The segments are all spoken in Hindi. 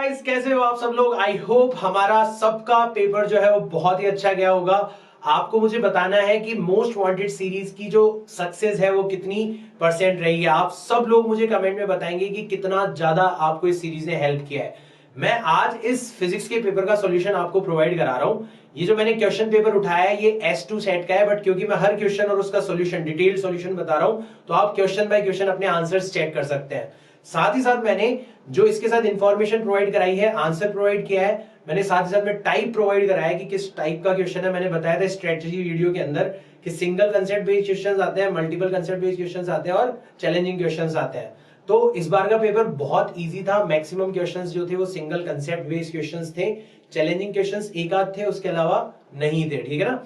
गाइस, कैसे हो आप सब लोग। आई होप हमारा सबका पेपर जो है वो बहुत ही अच्छा गया होगा। आपको मुझे बताना है कि मोस्ट वांटेड सीरीज की जो सक्सेस है वो कितनी परसेंट रही है। आप सब लोग मुझे कमेंट में बताएंगे कि कितना ज्यादा आपको इस सीरीज ने हेल्प किया है। मैं आज इस फिजिक्स के पेपर का सॉल्यूशन आपको प्रोवाइड करा रहा हूं। ये जो मैंने क्वेश्चन पेपर उठाया है ये S2 सेट का है, बट क्योंकि मैं हर क्वेश्चन और उसका सॉल्यूशन डिटेल सॉल्यूशन बता रहा हूं तो आप क्वेश्चन बाय क्वेश्चन अपने आंसर्स चेक कर सकते हैं। साथ ही साथ मैंने जो इसके साथ इंफॉर्मेशन प्रोवाइड कराई है, आंसर प्रोवाइड किया है, मैंने साथ ही साथ में टाइप प्रोवाइड कराया है कि किस टाइप का क्वेश्चन है। मैंने बताया था स्ट्रेटजी वीडियो के अंदर कि सिंगल कंसेप्ट बेस्ड क्वेश्चंस आते हैं, मल्टीपल कंसेप्ट बेस्ड क्वेश्चंस आते हैं और चैलेंजिंग क्वेश्चंस आते हैं। तो इस बार का पेपर बहुत इजी था। मैक्सिमम क्वेश्चंस जो थे वो सिंगल कंसेप्ट बेस्ड क्वेश्चंस थे। चैलेंजिंग क्वेश्चंस एक आध थे, उसके अलावा नहीं थे, ठीक है ना।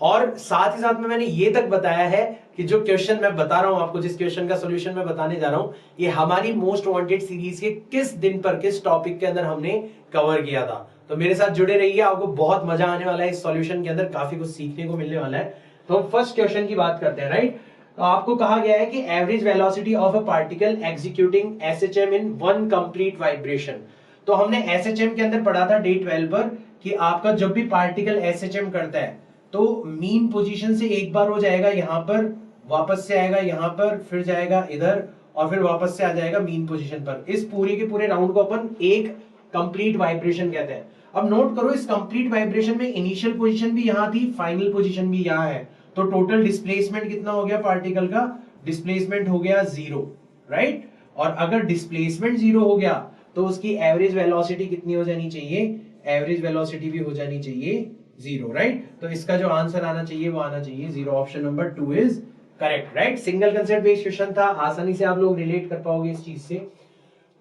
और साथ ही साथ में मैंने ये तक बताया है कि जो क्वेश्चन मैं बता रहा हूं आपको, जिस क्वेश्चन का सॉल्यूशन मैं बताने जा रहा हूं, ये हमारी मोस्ट वांटेड सीरीज के किस दिन पर किस टॉपिक के अंदर हमने कवर किया था। तो मेरे साथ जुड़े रहिए, आपको बहुत मजा आने वाला है। इस सॉल्यूशन के अंदर काफी कुछ सीखने को मिलने वाला है। तो हम फर्स्ट क्वेश्चन की बात करते हैं, राइट। तो आपको कहा गया है कि average velocity of a particle executing SHM in one complete vibration. तो हमने एसएचएम के अंदर पढ़ा था डे 12 पर कि आपका जब भी पार्टिकल एसएचएम करता है तो मीन पोजीशन से एक बार हो जाएगा यहां पर, वापस से आएगा यहां पर, फिर जाएगा इधर और फिर वापस से आ जाएगा मीन पोजीशन पर। इस पूरे के पूरे राउंड को अपन एक कंप्लीट वाइब्रेशन कहते हैं। अब नोट करो, इस कंप्लीट वाइब्रेशन में इनिशियल पोजीशन भी यहां थी, फाइनल पोजीशन भी यहां है। तो टोटल डिस्प्लेसमेंट कितना हो गया पार्टिकल का? डिस्प्लेसमेंट हो गया 0, राइट। और अगर डिस्प्लेसमेंट 0 हो गया तो उसकी एवरेज वेलोसिटी कितनी हो जानी चाहिए? एवरेज वेलोसिटी भी हो जानी चाहिए 0, राइट। तो इसका जो आंसर आना चाहिए वो आना चाहिए 0। Option number 2 is correct, right. Single concept based question था, आसानी से आप लोग रिलेट कर पाओगे इस चीज से।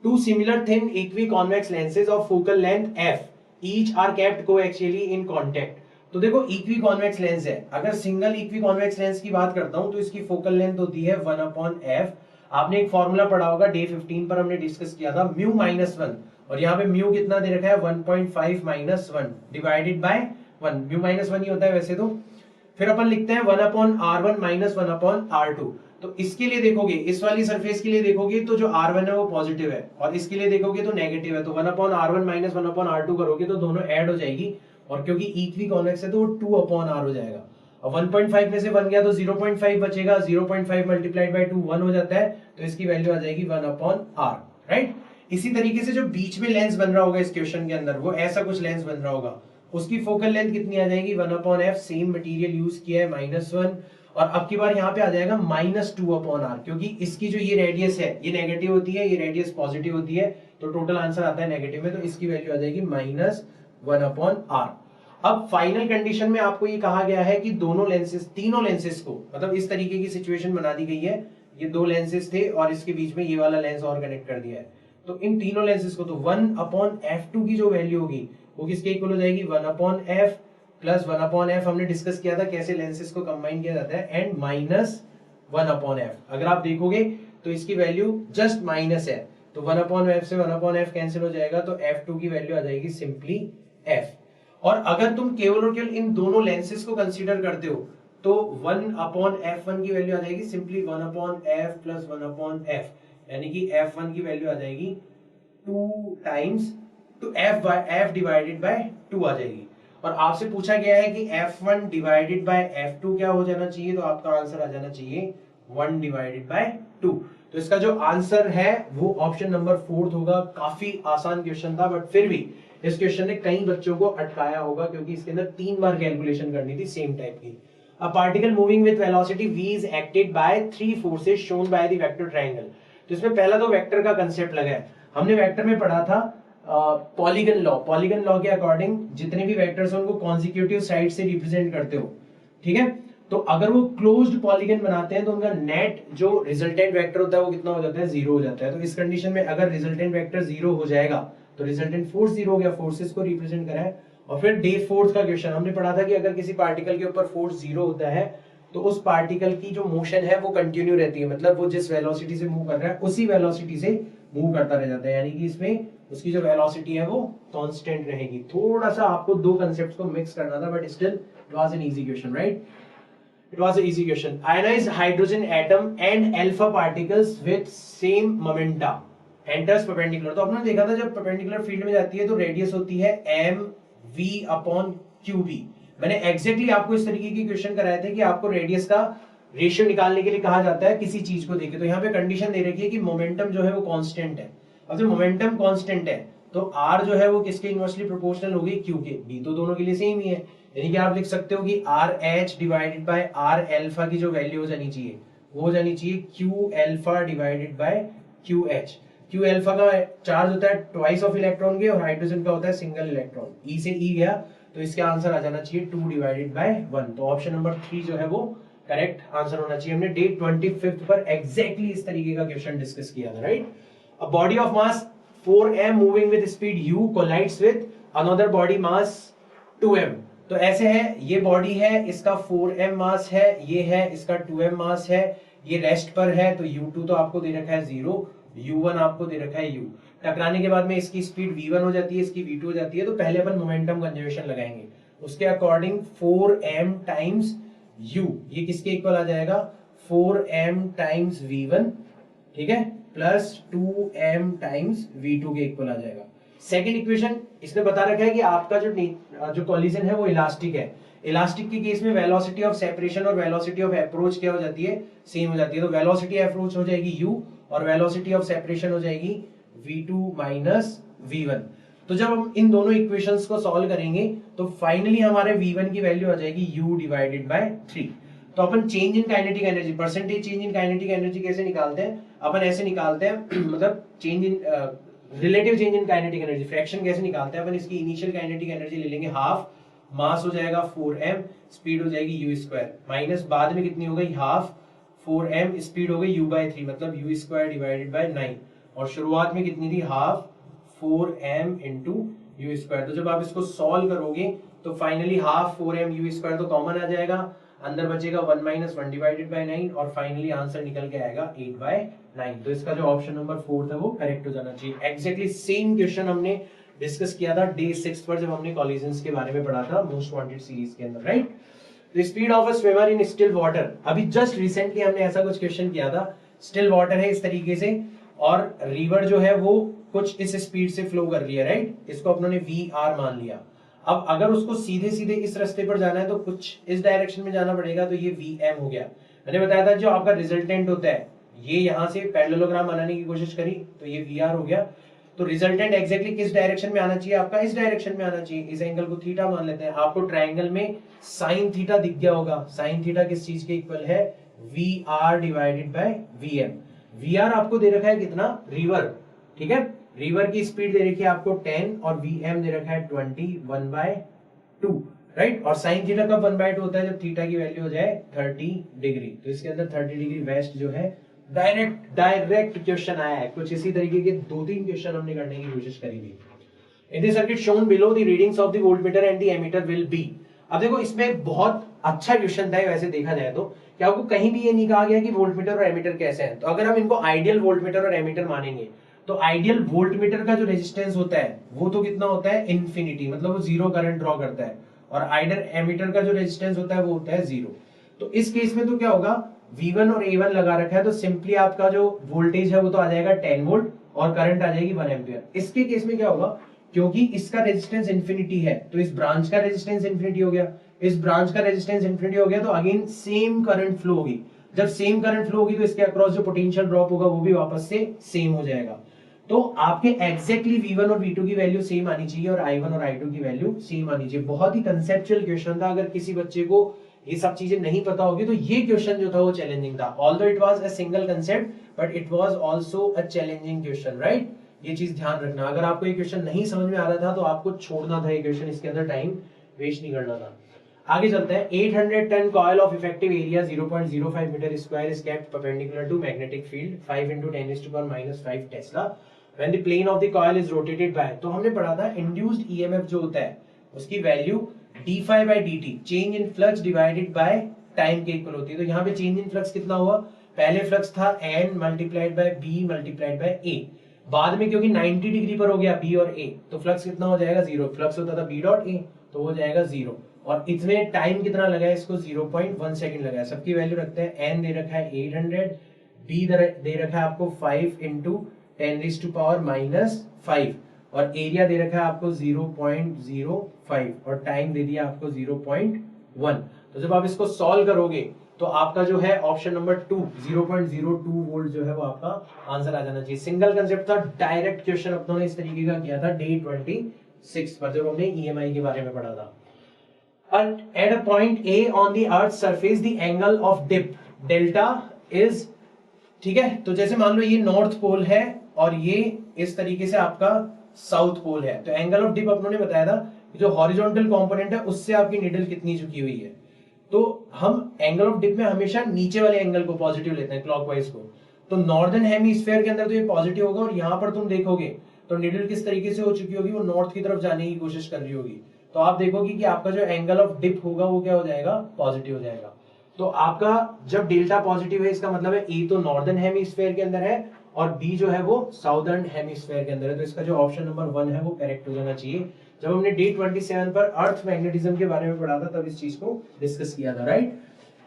Two similar thin equiconvex lenses of focal length f each are kept coaxially in contact। तो देखो इक्विकॉन्वेक्स लेंस है, अगर सिंगल इक्विकॉन्वेक्स लेंस की बात करता हूं तो इसकी फोकल लेंथ होती है 1/f। आपने एक फॉर्मूला पढ़ा होगा, डे 15 पर हमने डिस्कस किया था, म्यू -1। और यहाँ पे म्यू कितना दे रखा है? 1.5 - 1 डिवाइडेड बाय 1। म्यू -1 ही होता है वैसे तो। फिर अपन लिखते हैं 1/r1 - 1/r2। तो इसके लिए देखोगे, इस वाली सरफेस के लिए देखोगे तो जो r1 है वो पॉजिटिव है और इसके लिए देखोगे तो नेगेटिव है। तो 1/r1 - 1/r2 करोगे तो दोनों ऐड हो जाएगी और क्योंकि इक्विकॉन्वेक्स है तो वो 2/r हो जाएगा। अब 1.5 में से 1 गया तो 0.5 बचेगा। 0.5 मल्टीप्लाइड बाय 2 1 हो जाता है, तो इसकी वैल्यू आ जाएगी 1/r, राइट। इसी तरीके से जो बीच में लेंस बन रहा होगा इस क्वेश्चन के अंदर, वो ऐसा कुछ लेंस बन रहा होगा, उसकी फोकल लेंथ कितनी आ जाएगी? 1/f। सेम मटेरियल यूज किया है, -1। और अब की बार यहाँ पे आ जाएगा -2/r, क्योंकि इसकी जो ये रेडियस है ये नेगेटिव होती है, ये रेडियस पॉजिटिव होती है, तो टोटल आंसर आता है नेगेटिव में, तो इसकी वैल्यू आ जाएगी -1/r। अब फाइनल कंडीशन में आपको ये कहा गया है कि दोनों लेंसेस, तीनों लेंसेस को, मतलब इस तरीके की सिचुएशन बना दी गई है, ये दो लेंसेस थे और इसके बीच में ये वाला लेंस और कनेक्ट कर दिया है। तो इन तीनों लेंसेस को, तो 1/f2 की जो वैल्यू होगी वो किसके इक्वल हो जाएगी? 1/f plus 1/f। हमने डिस्कस किया था कैसे लेंसेस को कंबाइन किया जाता है, एंड -1/f। अगर आप देखोगे तो इसकी वैल्यू जस्ट माइनस है, तो 1/f से 1/f कैंसिल हो जाएगा, तो f2 की वैल्यू आ जाएगी सिंपली f। और अगर तुम केवल और केवल इन दोनों लेंसेस को कंसीडर करते हो तो 1/f1 की वैल्यू आ जाएगी सिंपली 1/f प्लस 1/f, यानी कि f1 की वैल्यू आ जाएगी 2 टाइम्स, तो f डिवाइडेड बाय 2 आ जाएगी। और आपसे पूछा गया है कि f1 डिवाइडेड बाय f2 क्या हो जाना चाहिए, तो आपका आंसर आ जाना चाहिए 1 डिवाइडेड बाय 2। तो इसका जो आंसर है वो ऑप्शन नंबर 4 होगा। काफी आसान क्वेश्चन था, बट फिर भी इस क्वेश्चन ने कई बच्चों को अटकाया होगा क्योंकि इसके अंदर 3 बार कैलकुलेशन करनी थी सेम टाइप की। A particle moving with velocity v is acted by 3 forces shown by the vector triangle. तो इसमें पहला तो वेक्टर का कांसेप्ट लगा है। हमने वेक्टर में पढ़ा था पॉलीगन लॉ। पॉलीगन लॉ के अकॉर्डिंग जितने भी वेक्टर्स हैं उनको कॉन्जिक्यूटिव साइड से रिप्रेजेंट करते हो, ठीक है। तो अगर वो क्लोज्ड पॉलीगन बनाते हैं तो उनका नेट जो रिजल्टेंट वेक्टर होता है वो कितना हो जाता है? 0 हो जाता है। तो इस कंडीशन में अगर रिजल्टेंट वेक्टर 0 हो जाएगा तो रिजल्टेंट फोर्स 0 हो गया, फोर्सेस को रिप्रेजेंट करा है। और फिर डे 4 का क्वेश्चन हमने पढ़ा था कि अगर किसी पार्टिकल के ऊपर फोर्स 0 होता है तो उस पार्टिकल की जो मोशन है वो कंटिन्यू रहती है, मतलब वो जिस वेलोसिटी से मूव कर रहा है उसी वेलोसिटी से मूव करता रह जाता है, यानी कि इसमें उसकी जो वेलोसिटी है वो कांस्टेंट रहेगी। थोड़ा सा आपको दो कांसेप्ट्स को मिक्स करना था, but still it was an easy question, right. It was an easy question. Ionized hydrogen atom and alpha particles with same momenta enters perpendicular, तो अपने देखा था जब परपेंडिकुलर फील्ड में जाती है तो रेडियस होती है M V upon Q B. मैंने एग्जैक्टली आपको इस तरीके की क्वेश्चन कराए थे कि आपको रेडियस का रेशियो निकालने के लिए कहा जाता है किसी चीज को देखे, तो यहाँ पे कंडीशन दे रखी है कि मोमेंटम जो है वो कांस्टेंट है। अब जब मोमेंटम कांस्टेंट है तो आर जो है वो किसके इनवर्सली प्रोपोर्शनल होगी, क्यू के। बी तो दोनों के लिए सेम ही है, यानी कि आप लिख सकते हो कि R H divided by are alpha की जो वैल्यू हो जानी चाहिए वो हो जानी चाहिए Q alpha divided by Q H. Q alpha का चार्ज होता है ट्वाइस ऑफ इलेक्ट्रॉन के और हाइड्रोजन का होता है सिंगल इलेक्ट्रॉन। ई से ई गया तो इसका आंसर आ जाना चाहिए 2 डिवाइडेड बाय 1। तो ऑप्शन नंबर 3 जो है वो करेक्ट आंसर होना चाहिए। हमने डेट 25 पर एग्जैक्टली इस तरीके का क्वेश्चन डिस्कस किया था, right. A body of mass 4m moving with speed u collides with another body mass 2m। तो ऐसे है, ये बॉडी है, इसका 4m मास है, ये है इसका 2m मास है, ये रेस्ट पर है, तो u2 तो आपको दे रखा है 0, u1 आपको दे रखा है u। टकराने के बाद में इसकी स्पीड v1 हो जाती है, इसकी v2 हो जाती है, तो पहले अपन मोमेंटम कंजर्वेशन लगाएंगे उसके अकॉर्डिंग 4m टाइम्स u, ये किसके इक्वल आ जाएगा 4m टाइम्स v1, ठीक है, प्लस 2m टाइम्स v2 के इक्वल आ जाएगा। सेकेंड इक्वेशन इसने बता रखा है कि आपका जो कोलिजन है वो इलास्टिक है। इलास्टिक के केस में वेलोसिटी ऑफ सेपरेशन और वेलोसिटी ऑफ अप्रोच क्या हो जाती है, सेम हो जाती है। तो वेलोसिटी अप्रोच हो जाएगी u और वेलोसिटी ऑफ सेपरेशन हो जाएगी v2 माइनस v1। तो जब हम इन दोनों इक्वेशंस को सॉल्व करेंगे तो फाइनली हमारे v1 की वैल्यू आ जाएगी u डिवाइडेड बाय 3। तो अपन change in kinetic energy, percentage change in kinetic energy कैसे निकालते हैं, अपन ऐसे निकालते हैं मतलब change in relative change in kinetic energy fraction कैसे निकालते हैं, अपन इसकी इनिशियल काइनेटिक एनर्जी ले लेंगे हाफ, मास हो जाएगा 4m, स्पीड हो जाएगी u स्क्वायर, माइनस बाद में कितनी हो गई हाफ 4m, स्पीड हो गई u बाय 3 मतलब u स्क्वायर डिवाइडेड बाय 9, और शुरुआत में कितनी थी half 4m into u square. तो जब आप इसको सॉल्व करोगे तो finally half 4m u square तो कॉमन आ जाएगा, अंदर बचेगा 1 माइनस 1 डिवाइडेड बाय 9 और फाइनली आंसर निकल के आएगा 8 बाय 9। तो इसका जो ऑप्शन नंबर 4 था वो करेक्ट हो जाना चाहिए। एग्जैक्टली सेम क्वेश्चन हमने डिस्कस किया था डे 6 पर जब हमने कॉलिजन्स के बारे में पढ़ा था मोस्ट वांटेड सीरीज के अंदर, right. The speed of a swimmer in still water, अभी जस्ट रिसेंटली हमने ऐसा कुछ क्वेश्चन किया था, स्टिल वाटर है इस तरीके से और रिवर जो है वो कुछ इस स्पीड से फ्लो कर रही है, राइट, इसको अपनों ने VR मान लिया। अब अगर उसको सीधे सीधे इस रास्ते पर जाना है तो कुछ इस डायरेक्शन में जाना पड़ेगा, तो ये VM हो गया। मैंने बताया था जो आपका रिजल्टेंट होता है ये यहाँ से पैरेललोग्राम बनाने की कोशिश करी तो ये VR हो गया। तो रिजल्टेंट एग्जैक्टली किस डायरेक्शन में आना चाहिए, आपका इस डायरेक्शन में आना चाहिए। इस एंगल को थीटा मान लेते हैं। आपको ट्रायंगल में साइन थीटा दिख गया होगा, साइन थीटा किस चीज के इक्वल है, VR divided by VM। VR आपको दे रखा है कितना, रिवर, ठीक है, रिवर की स्पीड दे रखी है आपको 10 और VM दे रखा है 20, 1/2, राइट। और साइन थीटा कब 1/2 होता है, जब थीटा की वैल्यू हो जाए 30 डिग्री। तो इसके अंदर 30 डिग्री वेस्ट जो है डायरेक्ट क्वेश्चन आया है। कुछ इसी तरीके के 2-3 क्वेश्चन हमने करने की कोशिश करी थी। In the circuit shown below the readings of the voltmeter and the ammeter will be. अब देखो इसमें बहुत अच्छा क्वेश्चन था वैसे देखा जाए तो, कि आपको कहीं भी ये नहीं कहा गया कि वोल्टमीटर और एमीटर कैसे हैं। तो अगर हम इनको आइडियल वोल्टमीटर और एमीटर मानेंगे तो आइडियल वोल्टमीटर का जो रेजिस्टेंस होता है वो तो कितना होता है, इन्फिनिटी, मतलब वो जीरो करंट ड्रॉ करता है, और आइडियल एमीटर का जो रेजिस्टेंस होता है वो होता है 0। तो इस केस में तो क्या होगा, V1 और A1 लगा रखा है तो सिंपली आपका जो वोल्टेज है वो तो आ जाएगा 10 वोल्ट और करंट आ जाएगी 1 एम्पियर। इसके केस में क्या होगा, क्योंकि इसका रेजिस्टेंस इन्फिनिटी है तो इस ब्रांच का रेजिस्टेंस इन्फिनिटी हो गया, इस ब्रांच का रेजिस्टेंस इन्फिनिटी हो गया, तो अगेन सेम करंट फ्लो होगी। जब सेम करंट फ्लो होगी तो इसके अक्रॉस जो पोटेंशियल ड्रॉप होगा वो भी वापस से सेम हो जाएगा। तो आपके एग्जैक्टली V1 और V2 की वैल्यू सेम आनी चाहिए और I1 और I2 की वैल्यू सेम आनी चाहिए। बहुत ही कंसेप्चुअल क्वेश्चन था, अगर किसी बच्चे को ये सब चीजें नहीं पता होगी तो ये क्वेश्चन जो था वो चैलेंजिंग था। Although it was a single concept but it was also a challenging question, right. ये चीज ध्यान रखना, अगर आपको ये क्वेश्चन नहीं समझ में आ रहा था तो आपको छोड़ना था ये क्वेश्चन, इसके अंदर टाइम वेस्ट नहीं करना था। आगे चलते हैं। 800 turn coil of effective area 0.05 metre square is kept perpendicular to magnetic field 5 × 10⁻⁵ tesla when the plane of the coil is rotated by. तो हमने पढ़ा था इंड्यूस्ड ईएमएफ जो होता है उसकी value d∅dt change in flux divided by time के इक्वल होती है। तो यहाँ पे चेंज इन फ्लक्स कितना हुआ, पहले फ्लक्स था n multiplied by b multiplied by a, बाद में क्योंकि 90 डिग्री पर हो गया b और a तो फ्लक्स कितना हो जाएगा 0। फ्लक्स होता था b डॉट a तो हो जाएगा 0, और इतने टाइम कितना लगा है, इसको 0.1 सेकंड लगा है। सबकी वैल्यू रखते हैं, n दे रखा है 800, b दे रखा है आपको 5 × 10⁻⁻5 और एरिया दे रखा है आपको 0.05 और टाइम दे दिया आपको 0.1। तो जब आप इसको सॉल्व करोगे तो आपका जो है ऑप्शन नंबर 2 0.02 वोल्ट जो है वो आपका आंसर आ जाना चाहिए। सिंगल कंसेप्ट था, डायरेक्ट क्वेश्चन अपनों ने इस तरीके का किया था डे 26 पर जब हमने ईएमआई के बारे में पढ़ा था। At a point A on the Earth's surface, the angle of dip delta is, ठीक है, तो जैसे मान लो ये नॉर्थ पोल है और ये इस तरीके से आपका साउथ पोल है, तो एंगल ऑफ डिप अपनों ने बताया था कि जो हॉरिजॉन्टल कंपोनेंट है उससे आपकी निडल कितनी झुकी हुई है। तो हम एंगल ऑफ डिप में हमेशा नीचे वाले एंगल को पॉजिटिव लेते हैं, क्लॉकवाइज को। तो नॉर्दर्न हेमिस्फीयर के अंदर तो ये पॉजिटिव होगा और यहाँ पर तुम देखोगे तो निडल किस तरीके से हो चुकी होगी, वो नॉर्थ की तरफ जाने की कोशिश कर रही होगी। तो आप देखोगे कि आपका जो एंगल ऑफ डिप होगा वो क्या हो जाएगा, पॉजिटिव हो जाएगा। तो आपका जब डेल्टा पॉजिटिव है इसका मतलब है ए तो नॉर्दर्न हेमिस्फीयर के अंदर है और बी जो है वो साउदर्न हेमिस्फीयर के अंदर है। तो इसका जो ऑप्शन नंबर 1 है वो करेक्ट हो जाना चाहिए। जब हमने डे 27 पर अर्थ मैग्नेटिज्म के बारे में पढ़ा था तब इस चीज को डिस्कस किया था, right.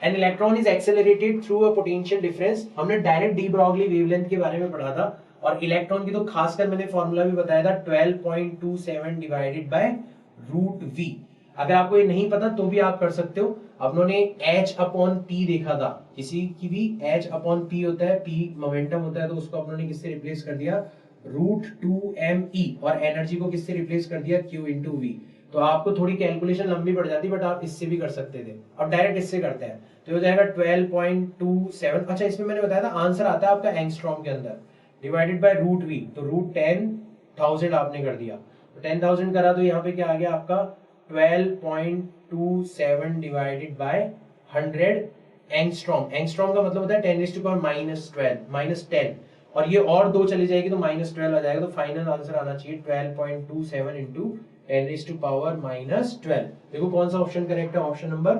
An electron is accelerated through a potential difference, हमने डायरेक्ट डी ब्रॉगली वेवलेंथ के बारे में पढ़ा था। और इलेक्ट्रॉन की तो खासकर मैंने फॉर्मूला भी बताया था 12.27 डिवाइडेड बाय रूट वी। अगर आपको ये नहीं पता तो भी आप कर सकते हो। अपनों ने h अपॉन p देखा था, किसी की भी h अपॉन p होता है, p मोमेंटम होता है, तो उसको अपनों ने किससे रिप्लेस कर दिया, √2me, और एनर्जी को किससे रिप्लेस कर दिया, q इंटू वी। तो आपको थोड़ी कैलकुलेशन लंबी पड़ जाती, बट आप इससे भी कर सकते थे। अब डायरेक्ट इससे करते हैं तो हो जाएगा 12.27। अच्छा, इसमें मैंने बताया था आंसर आता है आपका एंगस्ट्रॉम के अंदर, डिवाइडेड बाय रूट वी, तो √10,000 आपने कर दिया, तो 10,000 करा तो यहाँ पे क्या आ गया आपका 12.27 डिवाइडेड बाय 100 एंगस्ट्रॉम। एंगस्ट्रॉम का मतलब होता है 10⁻⁻12 और ये और दो चली जाएगी तो -12 आ जाएगा। तो फाइनल आंसर आना चाहिए 12.27 इंटू 10⁻12। देखो कौन सा ऑप्शन करेक्ट है, option number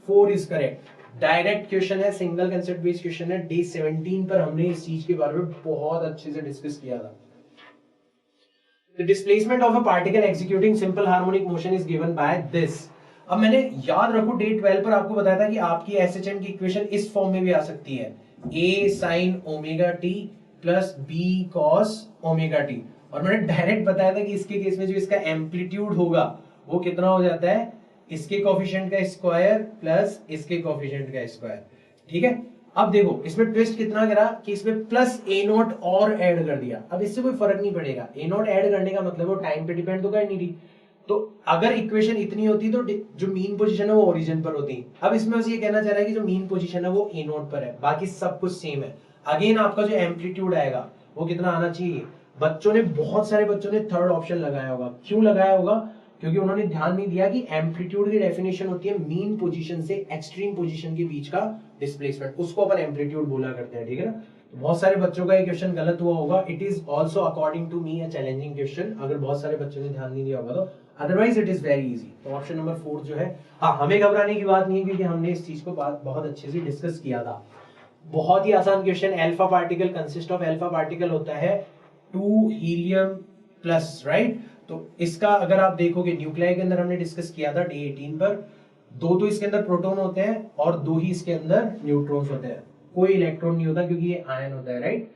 4 is correct. Direct question है, सिंगल कंसेप्ट बेस्ड क्वेश्चन है। डे 17 पर हमने इस चीज के बारे में बहुत अच्छे से डिस्कस किया था। The displacement of a particle executing simple harmonic motion is given by this। अब मैंने याद रखो डे 12 पर आपको बताया था कि आपकी एसएचएम की इक्वेशन इस फॉर्म में भी आ सकती है, a sin omega t plus b cos omega t। और मैंने डायरेक्ट बताया था कि इसके केस में जो इसका एम्पलीट्यूड होगा वो कितना हो जाता है, इसके कोफिशिएंट का स्क्वायर प्लस इसके कोफिशिएंट का स्क्वायर। ठीक है, अब देखो इसमें ट्विस्ट कितना करा कि इसमें प्लस ए नॉट और ऐड कर दिया। अब इससे कोई फर्क नहीं पड़ेगा, ए नॉट ऐड करने का मतलब वो टाइम पे डिपेंड तो कर नहीं रही। तो अगर इक्वेशन इतनी होती तो जो मीन पोजीशन है वो ओरिजिन पर होती। अब इसमें बस ये कहना चाह रहा है कि जो मीन पोजीशन है वो ए नॉट पर है, बाकी सब कुछ सेम है। अगेन आपका जो एम्पलीट्यूड आएगा वो कितना आना चाहिए। बच्चों ने, बहुत सारे बच्चों ने थर्ड ऑप्शन लगाया होगा। क्यों लगाया होगा, क्योंकि उन्होंने ध्यान नहीं दिया कि एम्पलीट्यूड की डेफिनेशन होती है मीन पोजीशन से एक्सट्रीम पोजीशन के बीच का डिस्प्लेसमेंट, उसको अपन एम्पलीट्यूड बोला करते हैं। ठीक है ना, तो बहुत सारे बच्चों का ये क्वेश्चन गलत हुआ होगा। It is also according to me a challenging question, अगर बहुत सारे बच्चों ने ध्यान नहीं दिया होगा तो। Otherwise it is very easy. तो ऑप्शन नंबर 4 जो है, हाँ हमें घबराने की बात नहीं है क्योंकि हमने इस चीज को बहुत अच्छे से डिस्कस किया था। बहुत ही आसान question. Alpha particle consist of, alpha particle होता है 2 हीलियम प्लस, राइट। तो इसका अगर आप देखोगे न्यूक्लियाई के अंदर हमने डिस्कस किया था डे 18 पर, 2 तो इसके अंदर प्रोटॉन होते हैं और 2 ही इसके अंदर न्यूट्रॉन्स होते हैं, कोई इलेक्ट्रॉन नहीं होता क्योंकि ये आयन होता है, राइट।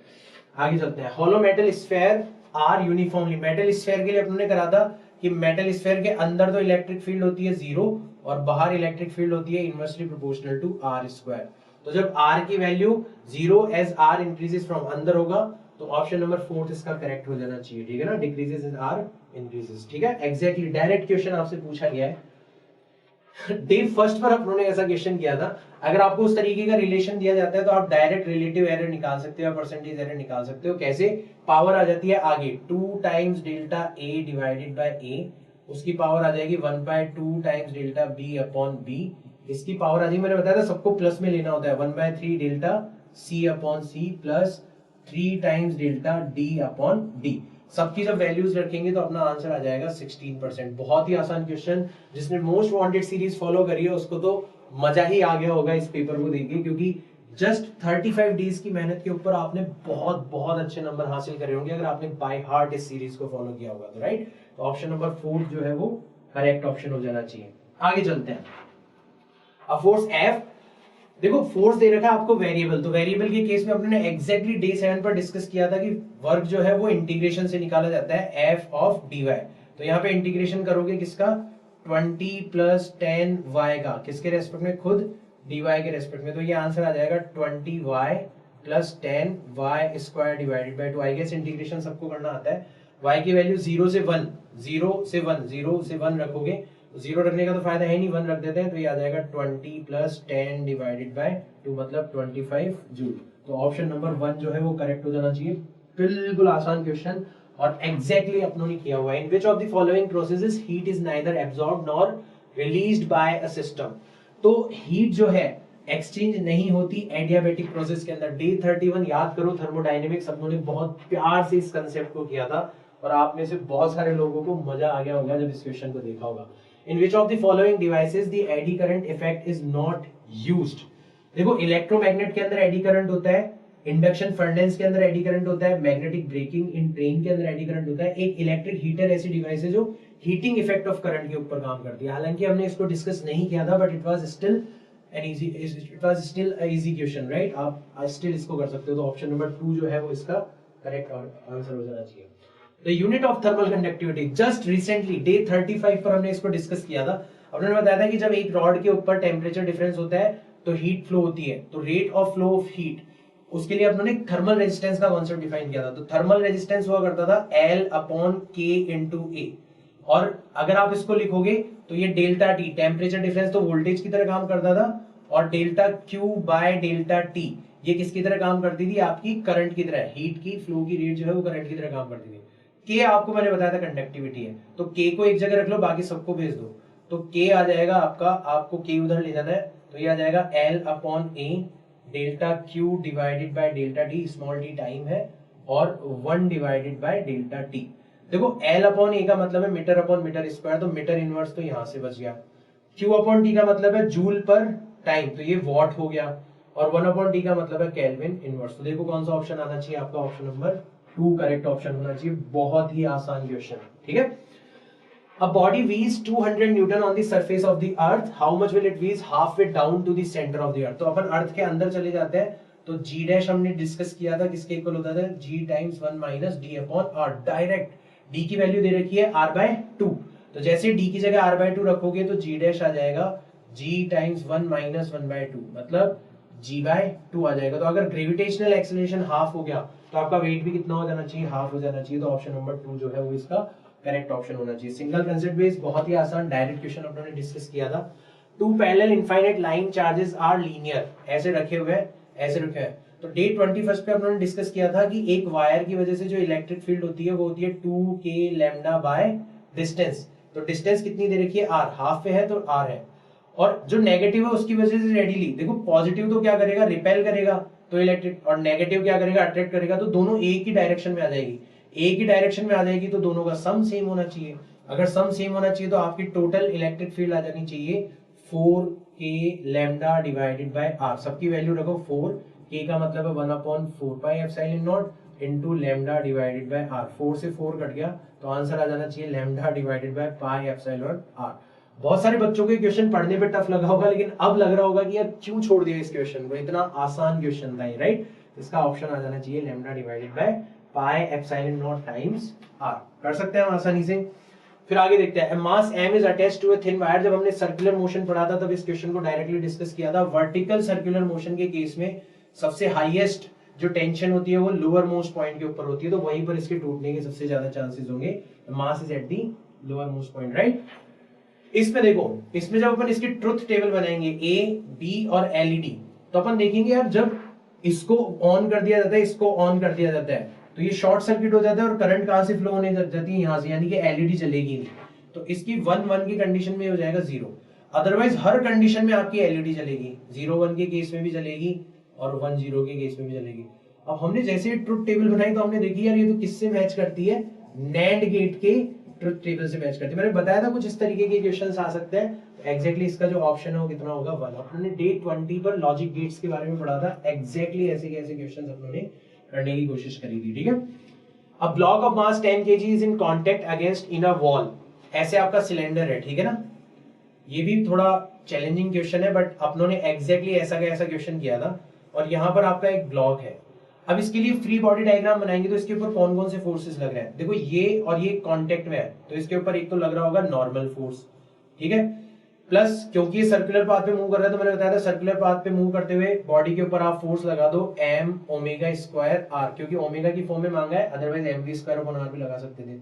आगे चलते हैं। Hollow metal sphere are uniformly, metal sphere के लिए अपने करा था कि मेटल स्फीयर के अंदर तो इलेक्ट्रिक फील्ड होती है 0 और बाहर इलेक्ट्रिक फील्ड होती है inversely proportional to R square. तो जब r की value 0 as r increases from अंदर होगा तो ऑप्शन नंबर 4 इसका करेक्ट हो जाना चाहिए। ठीक है ना, डिक्रीजेस एज r इंक्रीजेस। ठीक है, एग्जैक्टली डायरेक्ट क्वेश्चन आपसे पूछा गया है। डे फर्स्ट पर उन्होंने ऐसा क्वेश्चन किया था। अगर आपको उस तरीके का रिलेशन दिया जाता है तो आप डायरेक्ट रिलेटिव एरर निकाल सकते हो, परसेंटेज एरर निकाल सकते हो। कैसे, पावर आ जाती है आगे 2 times delta a divided by a, उसकी पावर आ जाएगी 1/2 times delta b upon b, इसकी पावर आ जाएगी, मैंने बताया था सबको प्लस में लेना होता है, 1/3 delta c upon c plus 3 times delta d upon d। सबकी जब वैल्यूज रखेंगे तो अपना आंसर आ जाएगा 16%। बहुत ही आसान क्वेश्चन, जिसने मोस्ट वांटेड सीरीज फॉलो करी है उसको तो मजा ही आ गया होगा इस पेपर को देखिए, क्योंकि जस्ट 35 डेज की मेहनत के ऊपर आपने बहुत बहुत अच्छे नंबर हासिल करे होंगे अगर आपने बाय हार्ट इस सीरीज को फॉलो किया होगा तो, राइट। तो ऑप्शन नंबर 4 जो है वो करेक्ट ऑप्शन हो जाना चाहिए। आगे चलते हैं। A force F देखो फोर्स दे रखा है आपको वेरिएबल, तो वेरिएबल के केस में अपने एग्जैक्टली डे 7 पर डिस्कस किया था कि वर्क जो है वो इंटीग्रेशन से निकाला जाता है एफ ऑफ डी वाई। तो यहाँ पे इंटीग्रेशन करोगे किसका 20 प्लस 10 वाई का, किसके रेस्पेक्ट में, खुद डी वाई के रेस्पेक्ट में। तो ये आंसर आ जाएगा 20 Y plus 10 Y square divided by 2। I guess integration सबको करना आता है। वाई की वैल्यू 0 से 1, 0 से 1, 0 से 1 रखोगे, 0 रखने का तो फायदा है नहीं, 1 रख देते हैं, तो ये आ जाएगा 20 प्लस 10 डिवाइडेड बाय 2 मतलब 25 जूल। तो ऑप्शन नंबर 1 जो है वो करेक्ट हो जाना चाहिए। बिल्कुल आसान क्वेश्चन और एग्जैक्टली अपनों ने किया हुआ है। In which of the following processes heat is neither absorbed nor released by a system. तो हीट जो है एक्सचेंज नहीं होती एडियाबैटिक प्रोसेस के अंदर। डे 31 याद करो, थर्मोडायनेमिक्स हम लोगों ने बहुत प्यार से इस कंसेप्ट को किया था और आप में से बहुत सारे लोगों को मजा आ गया होगा जब इस क्वेश्चन को देखा होगा। In which of the following devices the eddy current effect is not used? देखो इलेक्ट्रोमैग्नेट के अंदर एडी करंट होता है, इंडक्शन फर्नेस के अंदर एडी करंट होता है, मैग्नेटिक ब्रेकिंग इन ट्रेन के अंदर एडी करंट होता है। एक इलेक्ट्रिक हीटर ऐसी डिवाइस है जो हीटिंग इफेक्ट ऑफ करंट के ऊपर काम करती है। हालांकि हमने इसको डिस्कस नहीं किया था but it was still easy question, right? आप स्टिल इसको कर सकते हो। तो ऑप्शन नंबर 2 जो है वो इसका करेक्ट आंसर हो जाना चाहिए। The unit of thermal conductivity just recently day 35 पर हमने इसको डिस्कस किया था। हमने बताया था कि जब एक रॉड के ऊपर टेम्परेचर डिफरेंस होता है तो हीट फ्लो होती है, तो rate of flow of heat, उसके लिए हमने थर्मल रेजिस्टेंस का कॉन्सेप्ट डिफाइन किया था। तो थर्मल रेजिस्टेंस हुआ करता था L upon K into A, और अगर आप इसको लिखोगे तो ये डेल्टा T, टेम्परेचर डिफरेंस तो वोल्टेज की तरह काम करता था, और delta Q by delta T ये किसकी तरह काम करती थी, आपकी करंट की तरह। हीट की फ्लो की रेट जो है वो करंट की तरह काम करती थी। के आपको मैंने बताया था कंडक्टिविटी है, तो के को एक जगह रख लो, बाकी सबको भेज दो। तो के आ जाएगा आपका, आपको के उधर ले जाना है, तो ये आ जाएगा L upon A delta Q divided by delta T, small T time है, और 1 डिवाइडेड बाय डेल्टा टी। देखो एल अपॉन ए का मतलब है मीटर अपॉन मीटर स्क्वायर, तो मीटर इनवर्स तो यहां से बच गया। क्यू अपॉन टी का मतलब है जूल पर टाइम, तो ये वॉट हो गया, और 1 अपॉन टी का मतलब है केल्विन इनवर्स। तो देखो कौन सा ऑप्शन आना चाहिए आपका, ऑप्शन नंबर 2 करेक्ट ऑप्शन होना चाहिए। बहुत ही आसान क्वेश्चन, ठीक है। A body weighs 200 Newton on the surface of the earth. How much will it weigh halfway down to the center of the earth? तो अपन अर्थ के अंदर चले जाते हैं, तो G डैश हमने डिस्कस किया था किसके इक्वल होता था, G times 1 minus D upon R। Direct D की वैल्यू दे रखी है R बाय 2, तो जैसे D की जगह R बाय 2 रखोगे तो G डैश आ जाएगा G टाइम्स 1 माइनस 1 बाय 2 मतलब G बाय 2 आ जाएगा। तो अगर ग्रेविटेशनल एक्सेलरेशन हाफ हो गया तो आपका वेट भी कितना हो जाना चाहिए, हाफ हो जाना चाहिए। तो ऑप्शन नंबर 2 जो है वो इसका करेक्ट ऑप्शन होना चाहिए। सिंगल कंसेप्ट बेस्ड बहुत ही आसान डायरेक्ट क्वेश्चन अपने डिस्कस किया था। 2 parallel infinite line charges are linear, ऐसे रखे हुए हैं, ऐसे रखे हैं। तो डे 21 पे अपने डिस्कस किया था कि एक वायर की वजह से जो इलेक्ट्रिक फील्ड होती है वो होती है 2k लैम्डा बाय डिस्टेंस। तो डिस्टेंस कितनी दे रखी है, r, हाफ पे है तो r है, और जो नेगेटिव है उसकी वजह से रेडिली देखो, पॉजिटिव तो क्या करेगा, रिपेल करेगा तो इलेक्ट्रिक, और नेगेटिव क्या करेगा, अट्रैक्ट करेगा। तो दोनों एक ही डायरेक्शन में आ जाएगी, एक ही डायरेक्शन में आ जाएगी, तो दोनों का सम सेम होना चाहिए। अगर सम सेम होना चाहिए तो आपकी टोटल इलेक्ट्रिक फील्ड आ जानी चाहिए 4k lambda divided by r। सबकी वैल्यू रखो 4, k का मतलब है 1 upon 4 pi epsilon not into lambda divided by r। 4 से 4 कट गया तो आंसर आ जाना चाहिए lambda divided by pi epsilon r। बहुत सारे बच्चों को क्वेश्चन पढ़ने पे टफ लगा होगा, लेकिन अब लग रहा होगा कि यार क्यों छोड़ दिया इस क्वेश्चन को, इतना आसान क्वेश्चन था ये, राइट? इसका ऑप्शन आ जाना चाहिए lambda divided by pi epsilon not times r। कर सकते हैं हम आसानी से। फिर आगे देखते हैं, mass m is attached to a thin wire. जब हमने सर्कुलर मोशन पढ़ा था तब इस क्वेश्चन को डायरेक्टली डिस्कस किया था। वर्टिकल सर्कुलर मोशन के केस में सबसे हाईएस्ट जो टेंशन होती है वो लोअर मोस्ट पॉइंट के ऊपर होती है, तो वहीं पर इसके टूटने के सबसे ज्यादा चांसेस होंगे। Mass is at the lower most point, right? इसमें देखो, इसमें जब अपन इसकी ट्रुथ टेबल बनाएंगे ए, बी और एलईडी, तो अपन देखेंगे यार जब इसको ऑन कर दिया जाता है, इसको ऑन कर दिया जाता है, तो ये शॉर्ट सर्किट हो जाता है और करंट कहां से फ्लो होने जाती है, यहां से, यानी कि एलईडी चलेगी नहीं। तो इसकी 1-1 की कंडीशन में हो जाएगा 0। अदरवाइज हर कंडीशन में आपकी एलईडी चलेगी, 0-1 के केस में भी चलेगी और 1-0 के केस में भी चलेगी। अब हमने जैसे ट्रुथ टेबल बनाई तो हमने देखी यार ये तो किससे मैच करती है, नैंड गेट के ट्रुथ टेबल से मैच करती है। मैंने बताया था कुछ इस तरीके के क्वेश्चंस आ सकते हैं। एग्जैक्टली इसका जो ऑप्शन है वो कितना होगा, 1। अपने डे 20 पर लॉजिक गेट्स के बारे में पढ़ा था, एग्जैक्टली ऐसे कैसे क्वेश्चंस अपने करने की कोशिश करी थी, ठीक है। A block of mass 10 kg is in contact against in a wall. ऐसे आपका सिलेंडर है, ठीक है ना, ये भी थोड़ा चैलेंजिंग क्वेश्चन है, बट अपनों ने एग्जैक्टली ऐसा का ऐसा क्वेश्चन किया था। और यहाँ पर आपका एक ब्लॉक है। अब इसके लिए फ्री बॉडी डायग्राम बनाएंगे तो इसके ऊपर कौन कौन से फोर्सेस लग रहे हैं, देखो ये और ये कांटेक्ट में है, तो इसके ऊपर एक तो लग रहा होगा नॉर्मल फोर्स, ठीक है। प्लस क्योंकि ये सर्कुलर पाथ पे मूव कर रहा है, तो मैंने बताया था सर्कुलर पाथ पे मूव करते हुए बॉडी के ऊपर आप फोर्स लगा दो m ओमेगा स्क्वायर r, क्योंकि ओमेगा की फॉर्म में मांगा है, otherwise mv square upon r भी लगा सकते थे।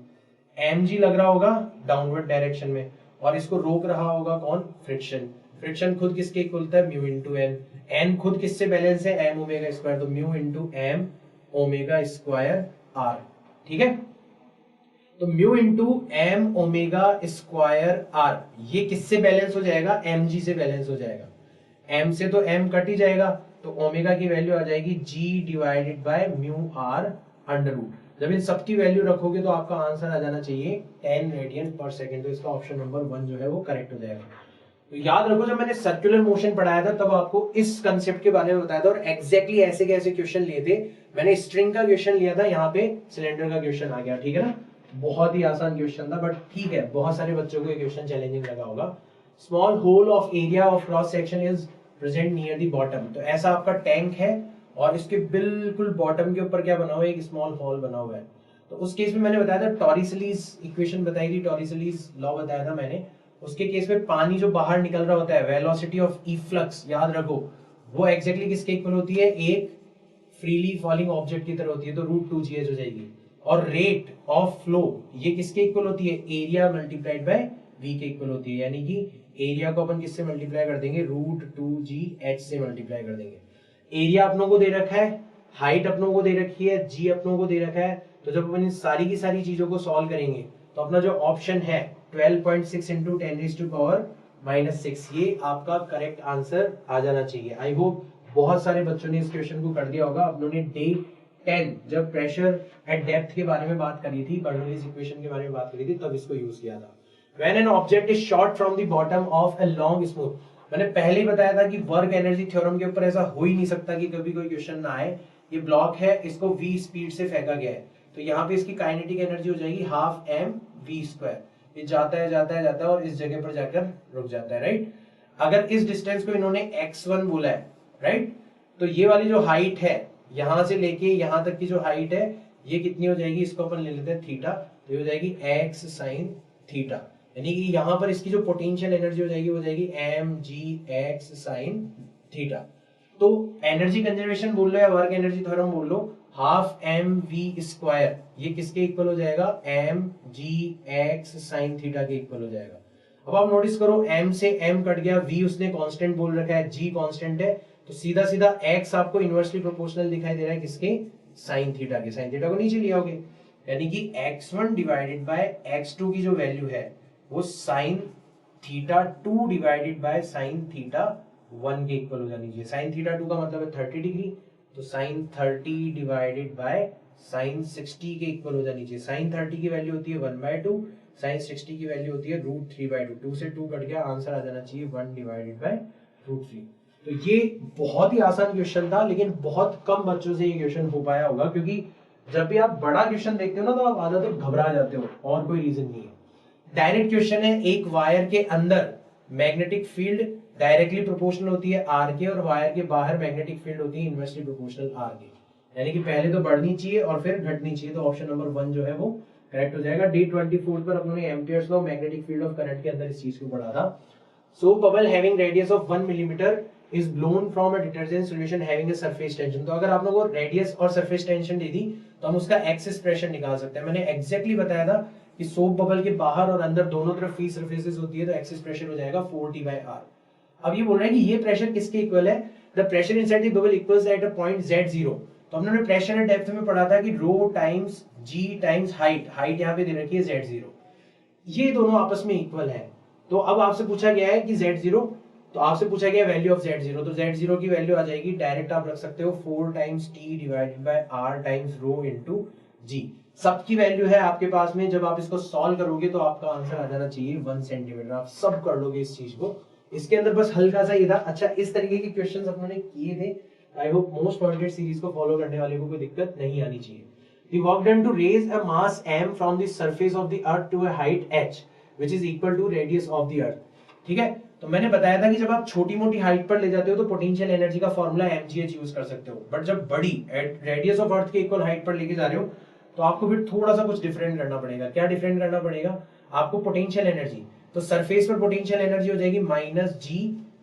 mg लग रहा होगा डाउनवर्ड डायरेक्शन में, और इसको रोक रहा होगा कौन, फ्रिक्शन। फ्रिक्शन खुद किसके इक्वल होता है, म्यू इंटू एन। एन खुद किससे बैलेंस है, m ओमेगा स्क्वायर, तो mu into m omega square r, ठीक है। तो mu into M omega square R, ये किससे बैलेंस हो जाएगा, एम जी से बैलेंस हो जाएगा। एम से तो एम कट ही जाएगा, तो ओमेगा की वैल्यू आ जाएगी G divided by mu R under root. जब इन सबकी वैल्यू रखोगे तो आपका आंसर आ जाना चाहिए 10 रेडियन पर सेकेंड। तो इसका ऑप्शन नंबर 1 जो है वो करेक्ट हो जाएगा। तो याद रखो, जब मैंने सर्कुलर मोशन पढ़ाया था तब आपको इस कंसेप्ट के बारे में बताया था, और एग्जैक्टली ऐसे कैसे क्वेश्चन लिए थे। मैंने स्ट्रिंग का क्वेश्चन लिया था, यहाँ पे सिलेंडर का क्वेश्चन आ गया, ठीक है ना। बहुत ही आसान क्वेश्चन था, बट ठीक है, बहुत सारे बच्चों को ये क्वेश्चन चैलेंजिंग लगा होगा। Small hole of area of cross section is present near the bottom. तो ऐसा आपका टैंक है और इसके बिल्कुल बॉटम के ऊपर क्या बना हुआ है, एक स्मॉल होल बना हुआ है। तो उस केस में मैंने बताया था टॉरिसलीज इक्वेशन बताई थी, टॉरिसलीज लॉ बताया था मैंने। उसके केस में पानी जो बाहर निकल रहा होता है, वेलोसिटी ऑफ इफ्लक्स, याद रखो वो एग्जैक्टली किसके इक्वल होती है, एक फ्रीली फॉलिंग ऑब्जेक्ट की तरह होती है, तो √2gh हो जाएगी। और रेट ऑफ फ्लो ये किसके इक्वल होती है, एरिया मल्टीप्लाइड बाय v के इक्वल होती है। यानी कि एरिया को अपन किससे मल्टीप्लाई कर देंगे, √2gh से मल्टीप्लाई कर देंगे। एरिया अपनों को दे रखा है, हाइट अपनों को दे रखी है, g अपनों को दे रखा है। तो जब अपन इन सारी की सारी चीजों को सॉल्व करेंगे तो अपना जो ऑप्शन है 12.6 इंटू 10⁻⁻⁶, ये आपका करेक्ट आंसर आ जाना चाहिए। आई होप बहुत सारे बच्चों ने इस क्वेश्चन को कर दिया होगा। अपनों ने डे 10 जब प्रेशर एट डेप्थ के बारे में बात करी थी, बर्नौलीज इक्वेशन के बारे में बात करी थी, तब इसको यूज किया था। When an object is shot from the bottom of a long smooth, मैंने पहले ही बताया था कि वर्क एनर्जी थ्योरम के ऊपर ऐसा हो ही नहीं सकता कि कभी कोई क्वेश्चन ना आए। ये ब्लॉक है, इसको v स्पीड से फेंका गया है, तो यहाँ पे इसकी काइनेटिक एनर्जी हो जाएगी हाफ m v स्क्वायर। ये जाता है जाता है जाता है और इस जगह पर जाकर रुक जाता है, राइट। अगर इस डिस्टेंस को इन्होंने x1 बोला है, राइट, तो ये वाली जो हाइट है यहां से लेके यहां तक की जो हाइट है ये कितनी हो जाएगी, इसको अपन ले लेते हैं थीटा, तो ये हो जाएगी x sin थीटा। यानी कि यहां पर इसकी जो पोटेंशियल एनर्जी हो जाएगी वो जाएगी mg x sin थीटा। तो एनर्जी कंजर्वेशन बोल लो या वर्क एनर्जी थ्योरम बोल लो, हाफ mv स्क्वायर ये किसके इक्वल हो जाएगा, mg x sin थीटा के इक्वल हो जाएगा। अब आप नोटिस करो, m से m कट गया, v उसने कांस्टेंट बोल रखा है, g कांस्टेंट है, तो सीधा सीधा x आपको इनवर्सली प्रोपोर्शनल दिखाई दे रहा है किसके, साइन थीटा के। साइन थीटा को नीचे ले आओगे, यानी कि x1 डिवाइडेड बाय x2 की जो वैल्यू है वो sine theta 2 divided by sine theta 1 के इक्वल हो जानी चाहिए। साइन थीटा 2 का मतलब है 30 डिग्री, तो साइन 30 डिवाइडेड बाय साइन 60 के इक्वल हो जानी चाहिए। साइन 30 की वैल्यू होती है 1/2, साइन 60 की वैल्यू होती है √3/2। 2 से 2 कट गया, आंसर आ जाना चाहिए 1 डिवाइडेड बाय √3। तो ये बहुत ही आसान क्वेश्चन था, लेकिन बहुत कम बच्चों से ये क्वेश्चन हो पाया होगा, क्योंकि जब भी आप बड़ा क्वेश्चन देखते हो ना तो आप आधा तो घबरा जाते हो, और कोई रीजन नहीं है। डायरेक्ट क्वेश्चन है, एक वायर के अंदर मैग्नेटिक फील्ड डायरेक्टली प्रोपोर्शनल होती है आर के, और वायर के बाहर मैग्नेटिक फील्ड होती है इनवर्सली प्रोपोर्शनल आर के। यानी कि पहले तो बढ़नी चाहिए और फिर घटनी चाहिए, तो ऑप्शन नंबर 1 जो है वो करेक्ट हो जाएगा। डे 24 पर अपने Ampere's law magnetic field of current के अंदर इस चीज को पढ़ा था। So bubble having radius of 1 millimeter is blown from a detergent solution having a surface tension। तो अगर आप लोगों को रेडियस और सरफेस टेंशन दे दी तो हम उसका एक्सेस प्रेशर निकाल सकते हैं। मैंने एग्जैक्टली बताया था कि सोप बबल के बाहर और अंदर दोनों तरफ फ्री सरफेसेस होती है, तो एक्सेस प्रेशर हो जाएगा 4T/R। अब ये बोल रहे हैं कि ये प्रेशर किसके इक्वल है, the pressure inside the bubble equals at a point Z0। तो हमने प्रेशर एट डेप्थ में पढ़ा था कि rho times g times height, height यहाँ पे दे रखी है Z0, ये दोनों आपस में इक्वल है। तो अब आपसे पूछा गया है कि Z0, तो आपसे पूछा गया वैल्यू ऑफ Z0, तो Z0 की वैल्यू आ जाएगी, डायरेक्ट आप रख सकते हो 4 times T divided by R times rho into G। सबकी वैल्यू है आपके पास में, जब आप इसको सॉल्व करोगे तो आपका आंसर आ जाना चाहिए 1 सेंटीमीटर। आप सब कर लोगे इस चीज को, इसके अंदर बस हल्का सा ये था। अच्छा, इस तरीके के क्वेश्चंस अपने किए थे। I hope most wanted series को फॉलो करने वाले को कोई दिक्कत नहीं आनी चाहिए। The work done to raise a mass m from the surface of the earth to a height h which is equal to radius of the earth। ठीक है, तो मैंने बताया था कि जब आप छोटी मोटी हाइट पर ले जाते हो तो पोटेंशियल एनर्जी का फॉर्मूला mgh यूज कर सकते हो, बट जब बड़ी रेडियस ऑफ अर्थ के इक्वल हाइट पर लेके जा रहे हो तो आपको फिर थोड़ा सा कुछ डिफरेंट करना पड़ेगा। क्या डिफरेंट करना पड़ेगा आपको? Potential energy. तो सरफेस पर पोटेंशियल एनर्जी हो जाएगी माइनस जी,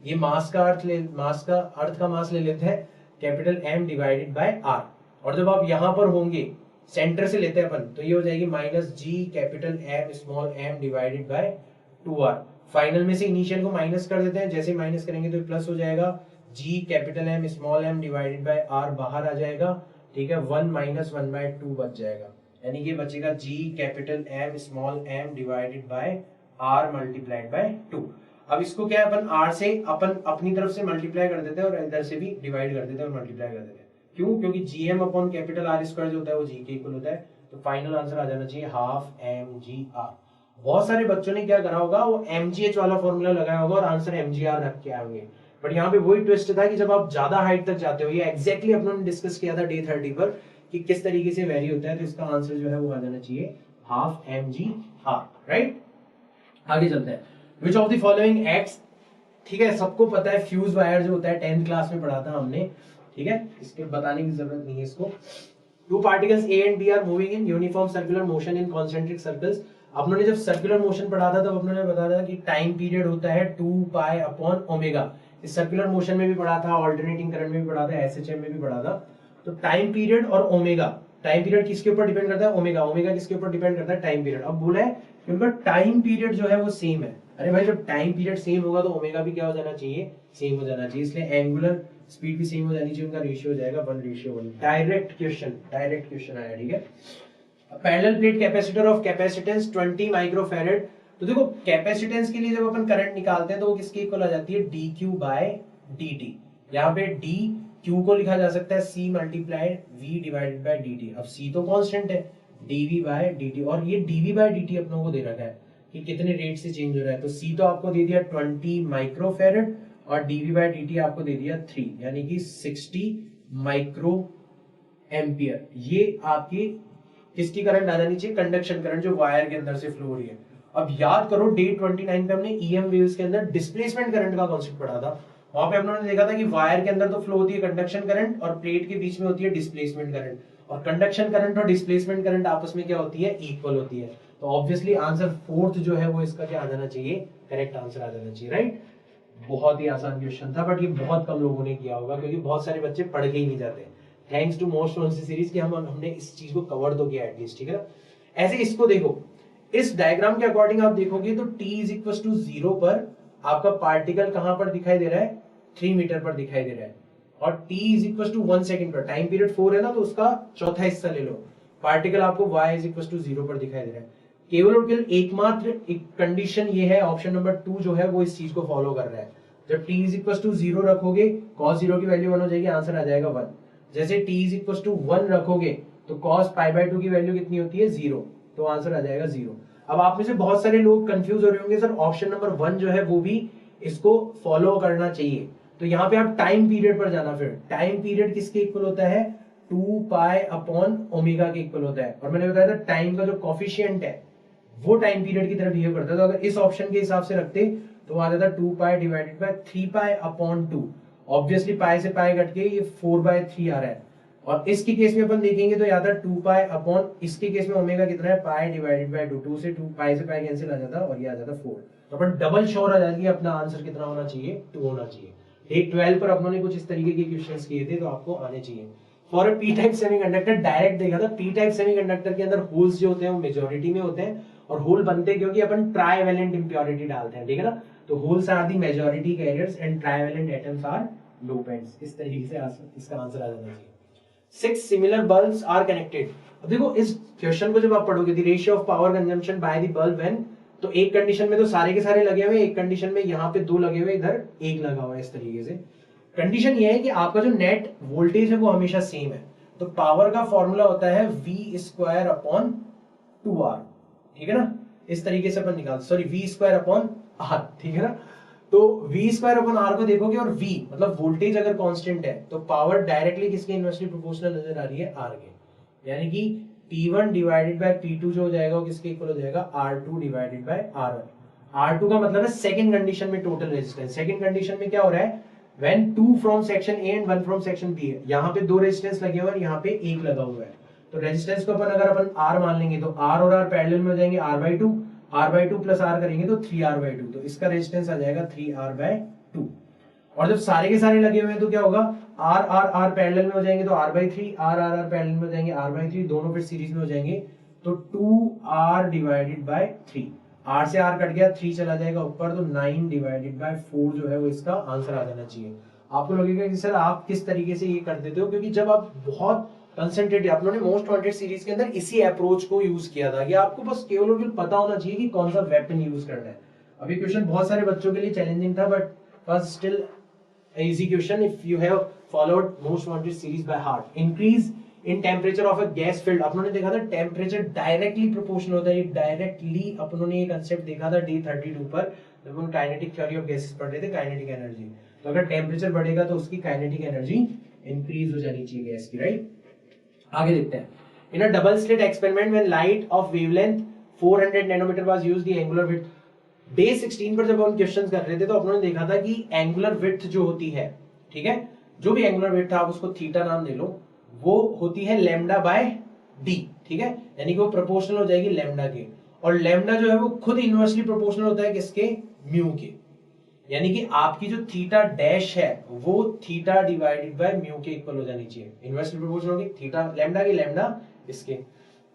ये मास का अर्थ का मास ले लेते हैं capital M divided by R, और जब आप यहां पर होंगे सेंटर से लेते हैं अपन तो ये हो जाएगी minus G capital M small m divided by 2R। Final में से इनिशियल को माइनस कर देते हैं, जैसे माइनस करेंगे तो प्लस हो जाएगा, G capital M small m divided by R बाहर आ जाएगा, ठीक है, 1 माइनस 1/2 बच जाएगा, यानी ये बचेगा G capital M small m divided by R multiplied by 2। अब इसको क्या है अपन R से अपन अपनी तरफ से मल्टीप्लाई कर देते हैं और इधर से भी डिवाइड कर देते हैं और मल्टीप्लाई कर देते हैं। क्यों? क्योंकि gm upon capital R square जो होता है वो g के इक्वल होता है। तो फाइनल आंसर आ जाना चाहिए हाफ mgr। बहुत सारे बच्चों ने क्या करा होगा, वो mgh वाला फॉर्मूला लगाया होगा और आंसर mgr रख के आएंगे, बट यहाँ पे वही ट्विस्ट था कि जब आप ज्यादा हाइट तक जाते हो, ये एग्जैक्टली अपने डिस्कस किया था डे 30 पर कि किस तरीके से वेरी होता है, तो इसका आंसर जो है वो आ जाना चाहिए हाफ mgr, राइट। आगे चलते हैं। विच ऑफ द फॉलोइंग एक्ट्स, ठीक है, सबको पता है फ्यूज वायर जो होता है 10th क्लास में पढ़ा था हमने, ठीक है, इसके बताने की जरूरत नहीं है इसको। Two particles A and B are moving in uniform circular motion in concentric circles. अपनों ने जब सर्कुलर मोशन पढ़ा था तब अपनों ने बताया था कि टाइम पीरियड होता है 2 पाई अपॉन ओमेगा। इस सर्कुलर मोशन में भी पढ़ा था, ऑल्टरनेटिंग करंट में भी पढ़ा था, SHM में भी पढ़ा था। तो टाइम पीरियड और ओमेगा, टाइम पीरियड किसके ऊपर डिपेंड करता है? ओमेगा। ओमेगा किसके ऊपर डिपेंड करता है? Time period. अब बोला है कि उनका टाइम पीरियड जो है वो सेम है। अरे भाई जब टाइम पीरियड सेम होगा तो ओमेगा भी क्या हो जाना चाहिए? सेम हो जाना चाहिए, इसलिए एंगुलर स्पीड भी सेम हो जानी चाहिए, उनका रेशियो हो जाएगा 1:1। डायरेक्ट क्वेश्चन आया, ठीक है। Parallel plate capacitor of capacitance 20 microfarad. तो देखो कैपेसिटेंस के लिए जब अपन करंट निकालते हैं तो वो किसके इक्वल आ जाती है? dq by dt। यहाँ पे dq को लिखा जा सकता है c multiplied v divided by dt। अब c तो कांस्टेंट है, dv बाय dt, और ये dv बाय dt अपनों को दे रखा है कि कितने रेट से चेंज हो रहा है। तो c तो आपको दे दिया 20 माइक्रोफैरेड और dv बाय dt आपको दे दिया 3, यानी कि 60 माइक्रो एम्पियर। ये आपकी किसकी करंट आ जानी चाहिए? कंडक्शन करंट जो वायर के अंदर से फ्लो हो रही है। अब याद करो डे 29 पे हमने ईएम वेव्स के अंदर डिस्प्लेसमेंट करंट का कॉन्सेप्ट पढ़ा था। वहां पे हमने देखा था कि वायर के अंदर तो फ्लो होती है कंडक्शन करंट और प्लेट के बीच में होती है डिस्प्लेसमेंट करंट, और कंडक्शन करंट और डिस्प्लेसमेंट करंट आपस में क्या होती है? इक्वल होती है। तो ऑब्वियसली आंसर फोर्थ जो है वो इसका क्या आ जाना चाहिए? करेक्ट आंसर आ जाना चाहिए, राइट। बहुत ही आसान क्वेश्चन था, बट ये बहुत कम लोगों ने किया होगा क्योंकि बहुत सारे बच्चे पढ़ के ही नहीं जाते। Thanks to most on series कि हमने इस चीज को कवर तो किया एटलीस्ट, ठीक है ना। ऐसे इसको देखो, इस डायग्राम के अकॉर्डिंग आप देखोगे तो t इज इक्वल टू 0 पर आपका पार्टिकल कहां पर दिखाई दे रहा है? 3 मीटर पर दिखाई दे रहा है, और t is equal to 1 second पर, टाइम पीरियड 4 है ना, तो उसका चौथा हिस्सा ले लो, पार्टिकल आपको y इज इक्वल टू 0 पर दिखाई दे रहा है। केवल और केवल एकमात्र एक कंडीशन ये है, ऑप्शन नंबर 2 जो है वो इस चीज को फॉलो कर रहा है। जब t इज इक्वल टू 0 रखोगे cos 0 की वैल्यू 1 हो जाएगी, आंसर आ जाएगा 1। जैसे t इज इक्वल टू 1 रखोगे तो cos पाई बाय 2 की वैल्यू कितनी होती है? 0, तो आंसर आ जाएगा 0। अब आप में से बहुत सारे लोग कंफ्यूज हो रहे होंगे, सर ऑप्शन नंबर 1 जो है वो भी इसको फॉलो करना चाहिए। तो यहाँ पे आप टाइम पीरियड पर जाना, फिर टाइम पीरियड किसके इक्वल होता है? 2 पाई अपॉन ओमेगा के इक्वल होता है, और मैंने बताया था टाइम का जो कॉफिशिएंट है वो टाइम पीरियड की तरह बिहेव करता है। तो अगर इस ऑप्शन के हिसाब से रखते तो आ जाता 2 pi divided by 3 pi upon 2। Obviously pi से पाई कट के ये 4/3 आ रहा है, और इसके केस में अपन देखेंगे तो याद है 2 पाई अपॉन, इसके केस में ओमेगा कितना है? पाई डिवाइडेड बाय 2। 2 से 2 पाई से पाई कैंसिल आ जाता और ये आ जाता 4। तो अपन डबल श्योर आ जाएगी अपना आंसर कितना होना चाहिए? 2 होना चाहिए। एक 12 पर अपनों ने कुछ इस तरीके के क्वेश्चंस किए थे, तो आपको आने चाहिए। For P type semiconductor direct देखा था, पी टाइप सेमीकंडक्टर के अंदर होल्स जो होते हैं वो मेजॉरिटी में होते हैं, और होल बनते हैं क्योंकि अपन ट्राइवेलेंट इंप्योरिटी डालते हैं, ठीक है ना। तो holes are the majority carriers and trivalent atoms are dopants. इस तरीके से इसका आंसर आ जाना चाहिए। 6 सिमिलर बल्ब्स आर कनेक्टेड। अब देखो इस क्वेश्चन को जब आप पढ़ोगे, the ratio of power consumption by the bulb when, तो एक कंडीशन में तो सारे के सारे लगे हुए, एक कंडीशन में यहाँ पे 2 लगे हुए, इधर 1 लगा हुआ है। इस तरीके से कंडीशन ये है कि आपका जो नेट वोल्टेज है वो हमेशा सेम है। तो पावर का फॉर्मूला होता है v² अपॉन 2r, ठीक है ना। इस तरीके से अपन निकाल, सॉरी v² अपॉन r, ठीक है ना। तो v² अपॉन r को देखोगे, और v मतलब वोल्टेज अगर कांस्टेंट है तो पावर डायरेक्टली किसके इनवर्सली प्रोपोर्शनल नजर आ रही है? r के, यानी कि P1 डिवाइडेड बाय P2 जो हो जाएगा वो किसके इक्वल हो जाएगा? R2 divided by R1। R2 का मतलब है सेकंड कंडीशन में टोटल रेजिस्टेंस। सेकंड कंडीशन में क्या हो रहा है, when 2 from section A and 1 from section B है, यहाँ पे 2 रेजिस्टेंस लगे हुए हैं और यहाँ पे 1 लगा हुआ है। तो रेजिस्टेंस को अगर अपन R मान लेंगे तो R और R पैरेलल में हो जाएंगे, R/2 प्लस R करेंगे तो 3R/2, तो इसका रेजिस्टेंस आ जाएगा 3R/2। और जब सारे के सारे लगे हुए हैं तो क्या होगा, R पैरेलल में हो जाएंगे तो R/3, R पैरेलल में हो जाएंगे R/3, दोनों फिर सीरीज में हो जाएंगे तो 2R डिवाइडेड बाय 3। R से R कट गया, 3 चला जाएगा ऊपर, तो 9 डिवाइडेड बाय 4 जो है वो इसका आंसर आ जाना चाहिए। आपको लगेगा कि सर आप किस तरीके से ये कर देते हो, क्योंकि जब आप बहुत कंसंट्रेट, आप लोगों ने मोस्ट वांटेड सीरीज के अंदर इसी अप्रोच को यूज किया था कि आपको बस केवल और केवल पता होना चाहिए कि कौन सा वेपन यूज करना है। अभी क्वेश्चन बहुत सारे बच्चों के लिए चैलेंजिंग था, but was still easy question if you have followed most wanted series by heart। increase in temperature of a gas filled, अपनों ने देखा था टेम्परेचर डायरेक्टली प्रोपोर्शनल होता है, डायरेक्टली अपनों ने ये कंसेप्ट देखा था डे 32 पर जब हम काइनेटिक थ्योरी ऑफ गैसेस पढ़ रहे थे, काइनेटिक एनर्जी। तो अगर टेम्परेचर बढ़ेगा तो उसकी काइनेटिक एनर्जी इंक्रीज हो जानी चाहिए गैस की, राइट। आगे देखते हैं, in a double slit experiment when light of wavelength 400 nanometer was used, the angular width. Day 16 पर जब हम क्वेश्चंस कर रहे थे तो अपनों ने देखा था कि एंगुलर विड्थ जो होती है, ठीक है, जो भी एंगुलर विड्थ था आप उसको थीटा नाम दे लो, वो होती है लैम्डा बाय डी, ठीक है, यानी कि वो प्रोपोर्शनल हो जाएगी लैम्डा के, और लैम्डा जो है वो खुद इनवर्सली प्रोपोर्शनल होता है किसके, म्यू के, यानी कि आपकी जो थीटा डैश है वो थीटा डिवाइडेड बाय म्यू के इक्वल हो जानी चाहिए। इनवर्सली प्रोपोर्शनल होगी थीटा लैम्डा की, लैम्डा इसके।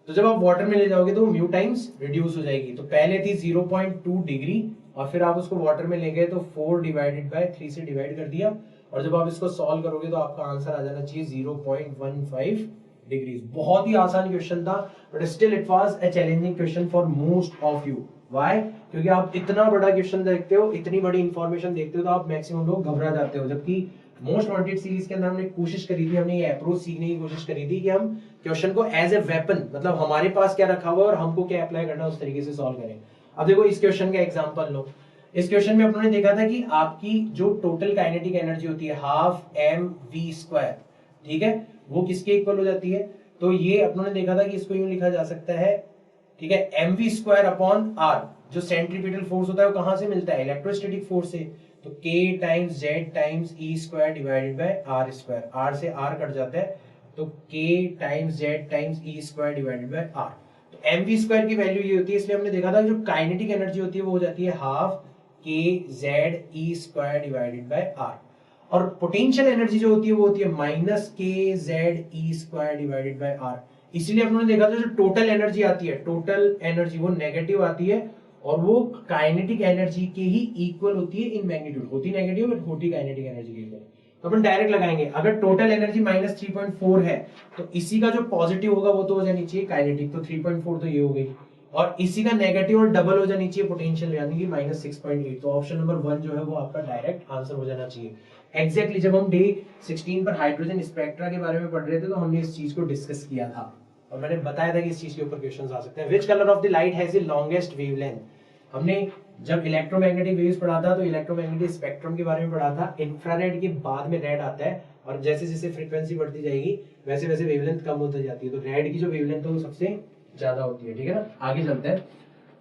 तो जब आप वाटर में ले जाओगे तो म्यू टाइम्स रिड्यूस हो जाएगी, तो पहले थी 0.2 डिग्री और फिर आप उसको वाटर में ले गए तो 4 डिवाइडेड बाय 3 से डिवाइड कर दिया, और जब आप इसको सॉल्व करोगे तो आपका आंसर आ जाना चाहिए 0.15 डिग्री। बहुत ही आसान क्वेश्चन था, but still it was a challenging question for most of you. Why? क्योंकि आप इतना बड़ा क्वेश्चन देखते हो, इतनी बड़ी इंफॉर्मेशन देखते हो तो आप मैक्सिमम लोग घबरा जाते हो, जबकि मोस्ट वांटेड सीरीज के अंदर हमने कोशिश करी थी, हमने ये अप्रोच सीखने की कोशिश करी थी कि हम क्वेश्चन को एज ए वेपन, मतलब हमारे पास क्या रखा हुआ है और हमको क्या अप्लाई करना है उस तरीके से सॉल्व करें। अब देखो इस क्वेश्चन का एग्जांपल लो। इस क्वेश्चन में अपने देखा था कि आपकी जो टोटल काइनेटिक एनर्जी होती है हाफ एम वी स्क्वायर, ठीक है, वो किसके इक्वल हो जाती है। तो ये अपनों ने देखा था कि इसको यूं लिखा जा सकता है, ठीक है, M V square upon R. जो सेंट्रीपिटल फोर्स होता है वो कहां से मिलता है, इलेक्ट्रोस्टैटिक फोर्स से, तो k times z times e square divided by r square, r से r कट जाता है तो k times z times e square divided by r। तो mv स्क्वायर की वैल्यू ये होती है, इसलिए हमने देखा था जो काइनेटिक एनर्जी होती है वो हो जाती है half k z e square divided by r, और पोटेंशियल एनर्जी जो होती है वो होती है minus k z e square divided by r। इसीलिए हमने देखा था जो टोटल एनर्जी आती है, टोटल एनर्जी वो नेगेटिव आती है और वो काइनेटिक एनर्जी के ही इक्वल होती है इन मैग्नीट्यूड, होती नेगेटिव बट होती काइनेटिक एनर्जी के इक्वल। तो अपन डायरेक्ट लगाएंगे, अगर टोटल एनर्जी माइनस 3.4 है तो इसी का जो पॉजिटिव होगा वो तो हो जानी चाहिए काइनेटिक, तो 3.4 तो ये हो गई, और इसी का नेगेटिव और डबल हो जानी चाहिए पोटेंशियल, यानी कि माइनस 6.8। तो ऑप्शन नंबर 1 जो है वो आपका डायरेक्ट आंसर हो जाना चाहिए। एग्जैक्टली जब हम डे 16 पर हाइड्रोजन स्पेक्ट्रा के बारे में पढ़ रहे थे तो हमने इस चीज को डिस्कस किया था और मैंने बताया था कि इस चीज के ऊपर क्वेश्चंस आ सकते हैं। Which colour of the light has the longest wavelength. हमने जब इलेक्ट्रोमैग्नेटिक वेव्स पढ़ा था तो इलेक्ट्रोमैग्नेटिक स्पेक्ट्रम के बारे में पढ़ा था। इंफ्रारेड के बाद में रेड आता है और जैसे जैसे फ्रीक्वेंसी बढ़ती जाएगी वैसे वैसे वेवलेंथ कम होती जाती है, तो रेड की जो वेवलेंथ है वो सबसे ज्यादा होती है, ठीक है ना। आगे चलते हैं।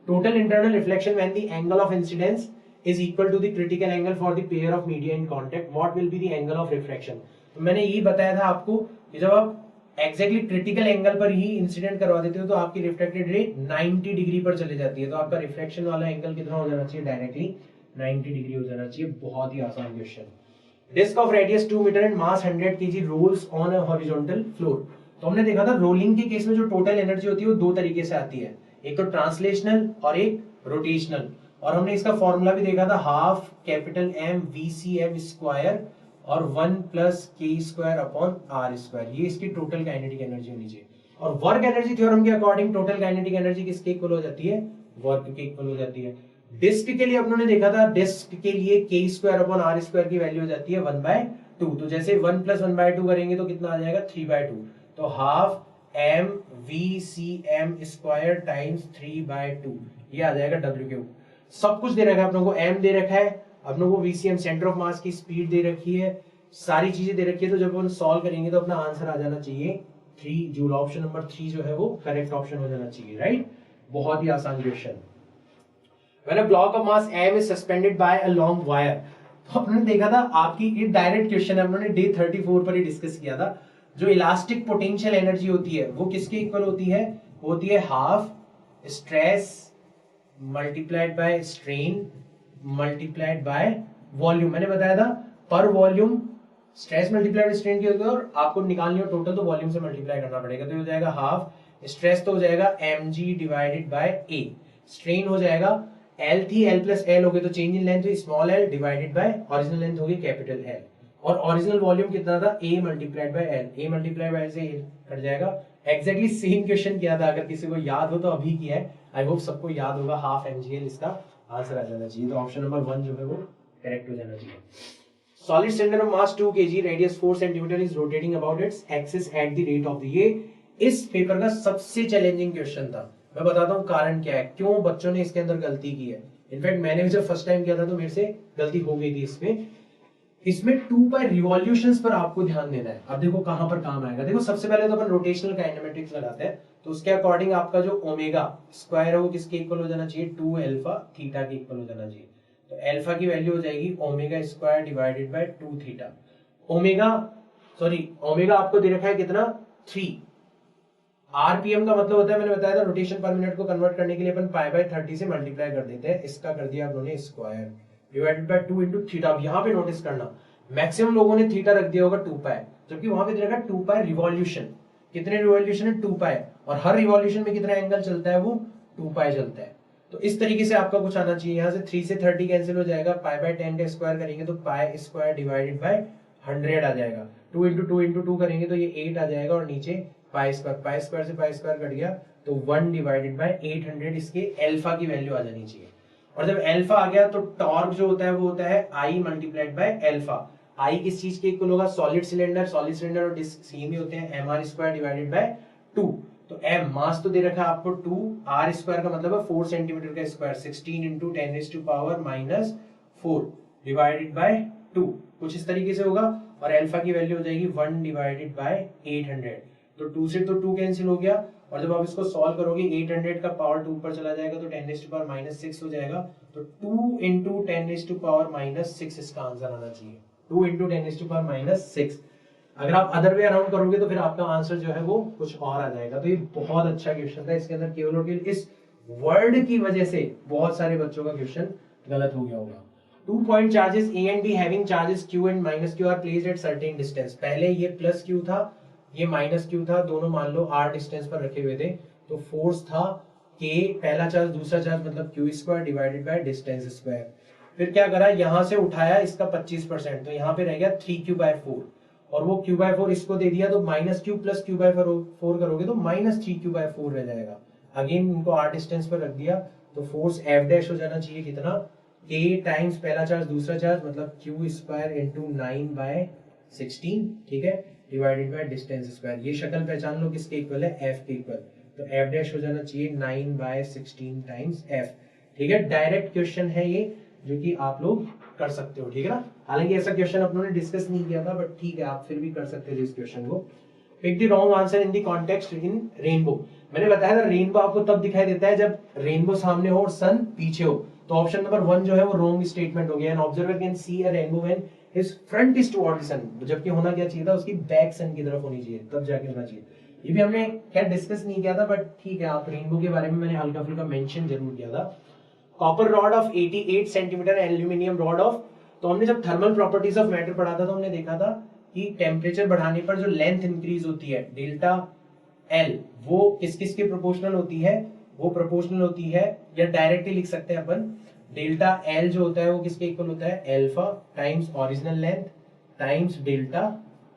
Total internal reflection when the angle of incidence is equal to the critical angle for the pair of media in contact, what will be the angle of refraction। तो मैंने यही बताया था आपको कि जब आप एग्जैक्टली क्रिटिकल एंगल पर ही इंसिडेंट करवा देते हो तो आपकी रिफ्लेक्टेड रे 90 डिग्री पर चली जाती है, तो आपका रिफ्लेक्शन वाला एंगल कितना हो जाना चाहिए, डायरेक्टली 90 डिग्री हो जाना चाहिए। बहुत ही आसान question. Disc of radius 2 metre and mass 100 kg rolls on a horizontal floor. तो हमने देखा था रोलिंग के केस में जो टोटल एनर्जी होती है वो दो तरीके से आती है, एक तो ट्रांसलेशनल और एक रोटेशनल, और हमने इसका फॉर्मूला भी देखा था half capital M V C M square और 1 प्लस के स्क्वायर अपॉन आर स्क्वायर, ये इसकी टोटल काइनेटिक एनर्जी होनी चाहिए। और वर्क एनर्जी थ्योरम के अकॉर्डिंग टोटल काइनेटिक एनर्जी किसके इक्वल हो जाती है, वर्क के इक्वल हो जाती है। डिस्क के लिए अपनों ने देखा था डिस्क के लिए के स्क्वायर अपॉन आर स्क्वायर की वैल्यू हो जाती है 1/2, तो जैसे 1 प्लस 1/2 करेंगे तो कितना आ जाएगा 3/2, तो half M V C M square times 3/2, ये आ जाएगा डब्ल्यू क्यूब। सब कुछ दे रखा है अपनों को, एम दे रखा है अपनों को, वीसीएम सेंटर ऑफ मास की स्पीड दे रखी है, सारी चीजें दे रखी है, तो जब हम सॉल्व करेंगे तो अपना आंसर आ जाना चाहिए 3 जूल। ऑप्शन नंबर 3 जो है वो करेक्ट ऑप्शन हो जाना चाहिए, राइट। बहुत ही आसान question. When a block of mass m is suspended bye a long wire. तो अपने देखा था आपकी ये डायरेक्ट क्वेश्चन है, हमने डे 34 पर ही डिस्कस किया था। जो इलास्टिक पोटेंशियल एनर्जी होती है वो किसके इक्वल होती है? होती है half stress multiplied by strain multiplied by volume. मैंने बताया था पर volume stress multiplied by strain की होगी, और आपको निकालनी हो टोटल तो वॉल्यूम से मल्टीप्लाई करना पड़ेगा। तो हो जाएगा हाफ स्ट्रेस तो हो जाएगा mg divided by a, strain हो जाएगा l थी l प्लस l हो गई तो चेंज इन लेंथ हुई small l divided by original length होगी कैपिटल L, और ओरिजिनल वॉल्यूम कितना था? a multiplied by l, a multiplied by से कट जाएगा। एग्जैक्टली सेम क्वेश्चन किया था, अगर किसी को याद हो तो अभी किया है, आई होप सबको याद होगा। हाफ mgl इसका आंसर आ जाना चाहिए, तो ऑप्शन नंबर 1 जो है वो करेक्ट हो जाना चाहिए। Solid cylinder of mass 2 kg, radius 4 cm is rotating about its axis at the rate of the, ये इस पेपर का सबसे चैलेंजिंग क्वेश्चन था। मैं बताता हूँ कारण क्या है, क्यों बच्चों ने इसके अंदर गलती की है। इनफैक्ट मैंने भी जब फर्स्ट टाइम किया था तो मेरे से गलती हो गई थी इसमें। इसमें 2 पाई रिवॉल्यूशंस पर आपको ध्यान देना है। अब देखो कहां पर काम आएगा। देखो सबसे पहले तो अपन रोटेशनल काइनेमेटिक्स लगाते हैं, तो उसके अकॉर्डिंग आपका जो ओमेगा स्क्वायर है वो किसके इक्वल हो जाना चाहिए? 2 अल्फा थीटा के इक्वल हो जाना चाहिए। तो अल्फा की वैल्यू हो जाएगी omega square divided by 2 theta. Omega आपको दे रखा है कितना? 3। आरपीएम का मतलब होता है, मैंने बताया था रोटेशन पर मिनट को कन्वर्ट करने के लिए अपन पाई बाय 30 से मल्टीप्लाई कर देते हैं। इसका कर दिया उन्होंने square divided by 2 into theta. अब यहाँ पे नोटिस करना मैक्सिमम लोगों ने थीटा रख दिया होगा 2 पाई, जबकि वहां पे दे रखा है 2 पाई रिवॉल्यूशन। कितने रिवॉल्यूशन है? 2 पाई, और हर रिवॉल्यूशन में कितना एंगल चलता है? वो 2 पाई चलता है। तो इस तरीके से आपका कुछ आना चाहिए। यहाँ से 3 से 30 कैंसिल हो जाएगा, पाई बाय 10 का स्क्वायर करेंगे तो पाई स्क्वायर डिवाइडेड बाय 100 आ जाएगा। 2 इंटू 2 इंटू 2 करेंगे तो ये 8 आ जाएगा, और नीचे पाई स्क्वायर से पाई स्क्वायर कट गया तो 1 डिवाइडेड बाय 800 इसके अल्फा की वैल्यू आ जानी चाहिए। और जब अल्फा आ गया तो टॉर्क जो होता है वो होता है I multiplied by alpha. I किस चीज के इक्वल होगा? सॉलिड सिलेंडर और डिस्क सेम ही होते हैं, M R square divided by 2। तो एम मास तो दे रखा है आपको 2, आर स्क्वायर का मतलब है 4 सेंटीमीटर का स्क्वायर, 16 इंटू 10⁻⁻⁴ डिवाइडेड बाय 2, कुछ इस तरीके से होगा। और अल्फा की वैल्यू हो जाएगी 1 डिवाइडेड बाय 800। तो 2 से तो 2 कैंसिल हो गया, और जब आप इसको सॉल्व करोगे 800 का पावर 2 पर चला जाएगा तो 10⁻⁻6 हो जाएगा। तो 2 इंटू 10⁻⁻6 इसका आंसर आना चाहिए। 2 इंटू 10⁻⁻6। अगर आप अदर वे अराउंड करोगे तो फिर आपका आंसर जो है वो कुछ और आ जाएगा। तो ये बहुत अच्छा क्वेश्चन था। इसके अंदर केवल और केवल इस वर्ड की वजह से बहुत सारे बच्चों का क्वेश्चन गलत हो गया होगा। 2 point charges A and B having charges Q and minus Q are placed at certain distance। पहले ये प्लस Q था, ये माइनस Q था, दोनों मान लो R डिस्टेंस पर रखे हुए थे। तो फोर्स था K, पहला चार्ज दूसरा चार्ज मतलब Q square divided by distance square. फिर क्या करा, यहां से उठाया इसका 25%, तो यहाँ पे रह गया 3Q/4, और वो Q/4 इसको दे दिया, तो माइनस Q प्लस Q/4 करोगे तो माइनस 3Q/4 रह जाएगा। अगेन इनको R डिस्टेंस पर रख दिया, तो फोर्स F डैश हो जाना चाहिए कितना? K टाइम्स पहला चार्ज दूसरा चार्ज मतलब Q स्क्वायर इंटू 9/16, ठीक है, डिवाइडेड बाय डिस्टेंस स्क्वायर। ये शक्ल पहचान लो किसके इक्वल है? F के इक्वल। तो F डैश हो जाना चाहिए 9/16 टाइम्स F, ठीक है। डायरेक्ट क्वेश्चन है ये, जो कि आप लोग कर सकते हो, ठीक है ना। हालांकि ऐसा क्वेश्चन अपनों ने डिस्कस नहीं किया था, बट ठीक है आप फिर भी कर सकते थे इस क्वेश्चन को। Pick the wrong answer in the context in rainbow. मैंने बताया था रेनबो आपको तब दिखाई देता है जब रेनबो सामने हो और सन पीछे हो। तो ऑप्शन नंबर 1 जो है वो रॉन्ग स्टेटमेंट हो गया। An observer can see a rainbow when his front is toward the sun, जबकि होना क्या चाहिए था? उसकी बैक सन की तरफ होनी चाहिए, तब जाके होना चाहिए। ये भी हमने क्या डिस्कस नहीं किया था, बट ठीक है आप रेनबो के बारे में मैंने हल्का फुल्का मेंशन जरूर किया था। Copper rod of 88 centimetre, aluminium rod of, तो हमने जब थर्मल प्रॉपर्टीज ऑफ मैटर पढ़ा था तो हमने देखा था कि टेम्परेचर बढ़ाने पर जो लेंथ इंक्रीज होती है डेल्टा एल, वो किस किस के प्रोपोर्शनल होती है? वो प्रोपोर्शनल होती है, या डायरेक्टली लिख सकते हैं अपन, डेल्टा एल जो होता है वो किसके इक्वल होता है? Alpha times original length times delta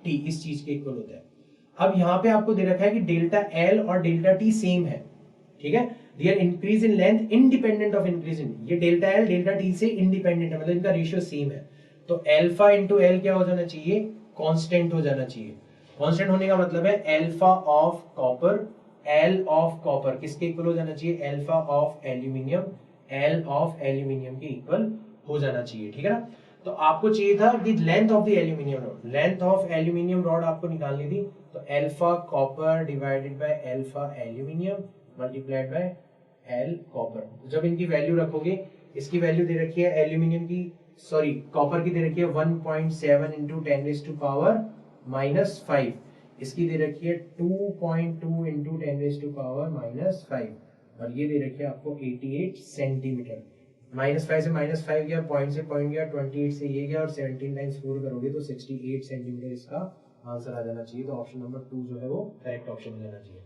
T, इस चीज के इक्वल होता है। अब यहाँ पे आपको दे रखा है कि डेल्टा एल और डेल्टा टी सेम है, ठीक है। Their increase in length independent of increase in, ये डेल्टा एल डेल्टा टी से इंडिपेंडेंट है, मतलब इनका रेशियो सेम है। तो अल्फा इंटू एल क्या हो जाना चाहिए? कांस्टेंट हो जाना चाहिए। कांस्टेंट होने का मतलब है alpha of copper, L of copper किसके इक्वल हो जाना चाहिए? Alpha of aluminium, L of aluminium के इक्वल हो जाना चाहिए, ठीक है ना। तो आपको चाहिए था कि length of the aluminium rod, length of aluminium rod आपको निकालनी थी। तो alpha copper divided by alpha aluminium multiplied by L copper. जब इनकी वैल्यू रखोगे इसकी वैल्यू दे रखी है एल्यूमिनियम की, सॉरी कॉपर की दे रखी है 1.7 इंटू 10⁻⁻⁵, इसकी दे रखी है 2.2 इंटू 10⁻⁻⁵, और ये दे रखी है आपको 88 सेंटीमीटर। -5 से -5 गया, पॉइंट से पॉइंट गया, 28 से ये गया, और 17 टाइम्स 4 करोगे तो 68 सेंटीमीटर इसका आंसर आ जाना चाहिए। तो ऑप्शन नंबर 2 जो है वो करेक्ट ऑप्शन हो जाना चाहिए।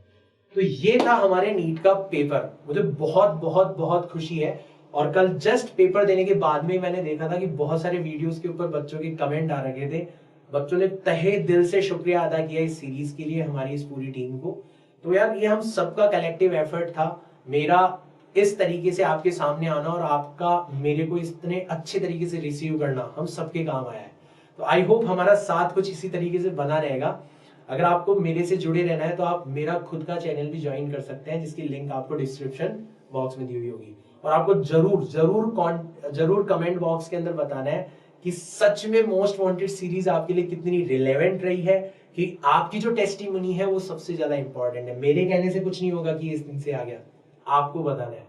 तो ये था हमारे नीट का पेपर। मुझे बहुत बहुत बहुत खुशी है, और कल जस्ट पेपर देने के बाद में मैंने देखा था कि बहुत सारे वीडियोस के ऊपर बच्चों के कमेंट आ रखे थे। बच्चों ने तहे दिल से शुक्रिया अदा किया इस सीरीज के लिए, हमारी इस पूरी टीम को। तो यार ये हम सबका कलेक्टिव एफर्ट था। मेरा इस तरीके से आपके सामने आना और आपका मेरे को इतने अच्छे तरीके से रिसीव करना हम सबके काम आया है। तो आई होप हमारा साथ कुछ इसी तरीके से बना रहेगा। अगर आपको मेरे से जुड़े रहना है तो आप मेरा खुद का चैनल भी ज्वाइन कर सकते हैं, जिसकी लिंक आपको डिस्क्रिप्शन बॉक्स में दी हुई होगी। और आपको जरूर जरूर जरूर कमेंट बॉक्स के अंदर बताना है कि सच में मोस्ट वांटेड सीरीज आपके लिए कितनी रिलेवेंट रही है, कि आपकी जो टेस्टिमनी है वो सबसे ज्यादा इंपॉर्टेंट है। मेरे कहने से कुछ नहीं होगा कि इस दिन से आ गया, आपको बताना है।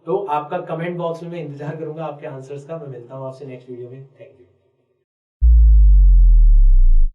तो आपका कमेंट बॉक्स में मैं इंतजार करूंगा आपके आंसर्स का। मैं मिलता हूं आपसे नेक्स्ट वीडियो में। Thank you.